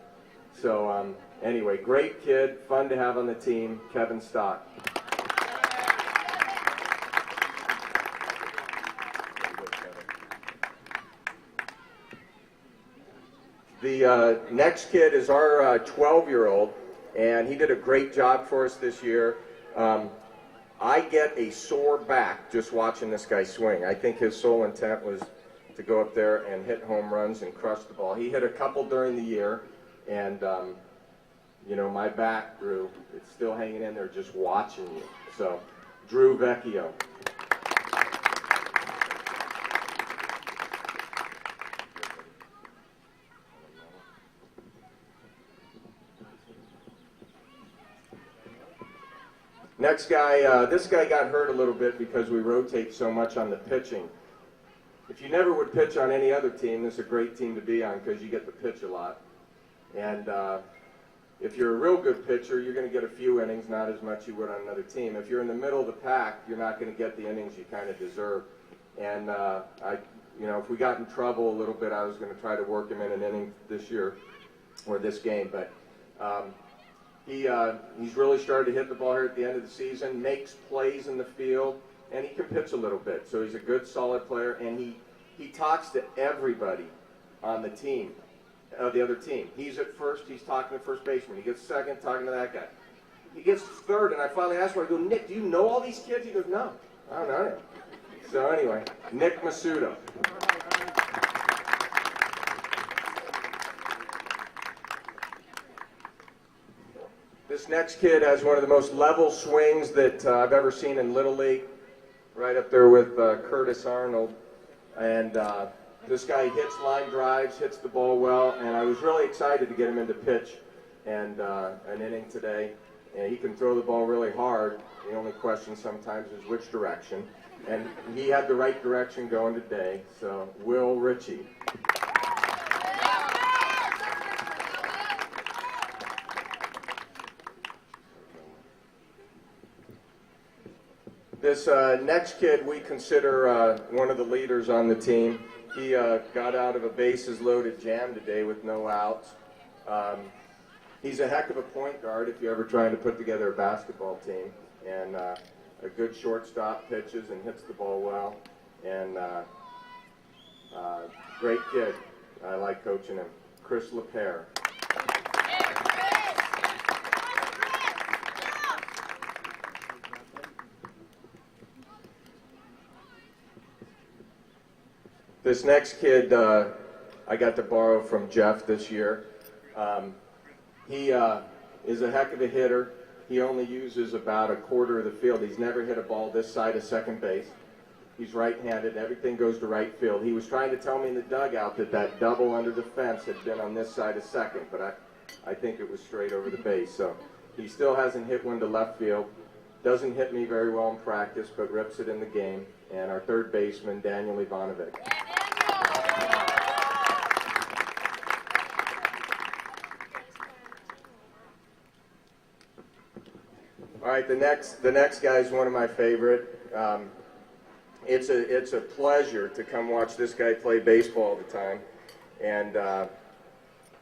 So anyway, great kid, fun to have on the team, Kevin Stock. The next kid is our 12-year-old, and he did a great job for us this year. I get a sore back just watching this guy swing. I think his sole intent was to go up there and hit home runs and crush the ball. He hit a couple during the year, and you know, my back, Drew, it's still hanging in there just watching you. So, Drew Vecchio. Next guy, this guy got hurt a little bit because we rotate so much on the pitching. If you never would pitch on any other team, this is a great team to be on because you get to pitch a lot. And if you're a real good pitcher, you're going to get a few innings, not as much you would on another team. If you're in the middle of the pack, you're not going to get the innings you kind of deserve. And you know, if we got in trouble a little bit, I was going to try to work him in an inning this year or this game. But he's really started to hit the ball here at the end of the season, makes plays in the field, and he can pitch a little bit. So he's a good, solid player, and he talks to everybody on the team, the other team. He's at first, he's talking to first baseman. He gets second, talking to that guy. He gets third, and I finally asked him, I go, Nick, do you know all these kids? He goes, no, I don't know. So anyway, Nick Masuda. This next kid has one of the most level swings that I've ever seen in Little League, right up there with Curtis Arnold. And this guy hits line drives, hits the ball well, and I was really excited to get him into pitch and an inning today. And he can throw the ball really hard. The only question sometimes is which direction. And he had the right direction going today, so Will Ritchie. This next kid we consider one of the leaders on the team. He got out of a bases loaded jam today with no outs. He's a heck of a point guard if you're ever trying to put together a basketball team. And a good shortstop, pitches and hits the ball well. And great kid. I like coaching him. Chris LePere. This next kid I got to borrow from Jeff this year. He is a heck of a hitter. He only uses about a quarter of the field. He's never hit a ball this side of second base. He's right-handed. Everything goes to right field. He was trying to tell me in the dugout that double under the fence had been on this side of second, but I think it was straight over the base. So he still hasn't hit one to left field. Doesn't hit me very well in practice, but rips it in the game. And our third baseman, Daniel Ivanovic. All right, the next guy is one of my favorite. It's a pleasure to come watch this guy play baseball all the time, and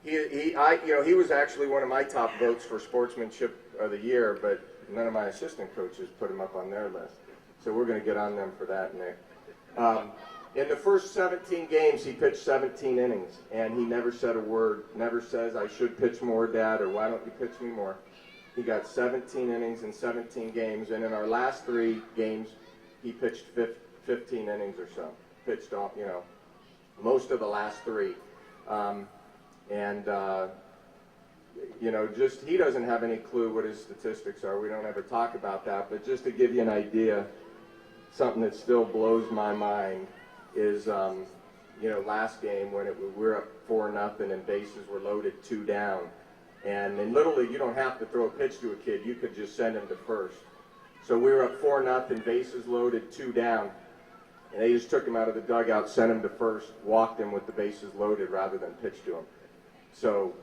He was actually one of my top votes for sportsmanship of the year, but none of my assistant coaches put him up on their list. So we're going to get on them for that, Nick. In the first 17 games, he pitched 17 innings, and he never said a word, never says, I should pitch more, Dad, or why don't you pitch me more? He got 17 innings in 17 games, and in our last 3 games, he pitched 15 innings or so. Pitched off, most of the last 3. Just he doesn't have any clue what his statistics are. We don't ever talk about that, but just to give you an idea, something that still blows my mind is, last game when we were up 4-0 and bases were loaded 2 down. And in Little League, you don't have to throw a pitch to a kid. You could just send him to first. So we were up 4-0, bases loaded 2 down. And they just took him out of the dugout, sent him to first, walked him with the bases loaded rather than pitch to him. So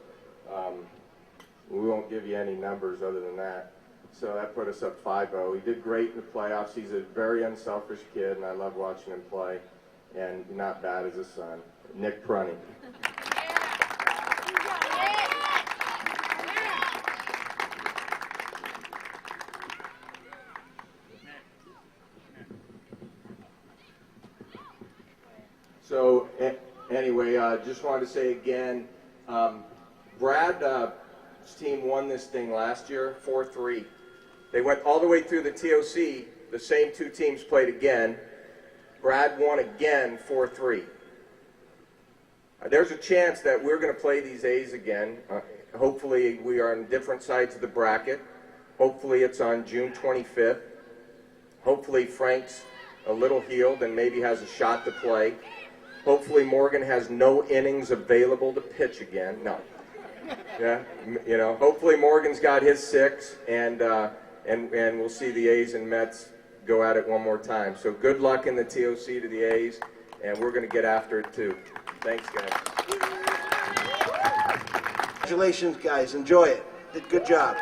we won't give you any numbers other than that. So that put us up 5-0. He did great in the playoffs. He's a very unselfish kid, and I love watching him play. And not bad as a son. Nick Prunny. So anyway, just wanted to say again, Brad's team won this thing last year, 4-3. They went all the way through the TOC. The same 2 teams played again. Brad won again, 4-3. There's a chance that we're going to play these A's again. Hopefully we are on different sides of the bracket. Hopefully it's on June 25th. Hopefully Frank's a little healed and maybe has a shot to play. Hopefully Morgan has no innings available to pitch again. No. Yeah, hopefully Morgan's got his 6, and we'll see the A's and Mets go at it one more time. So good luck in the TOC to the A's, and we're going to get after it too. Thanks, guys. Congratulations, guys. Enjoy it. Did a good job.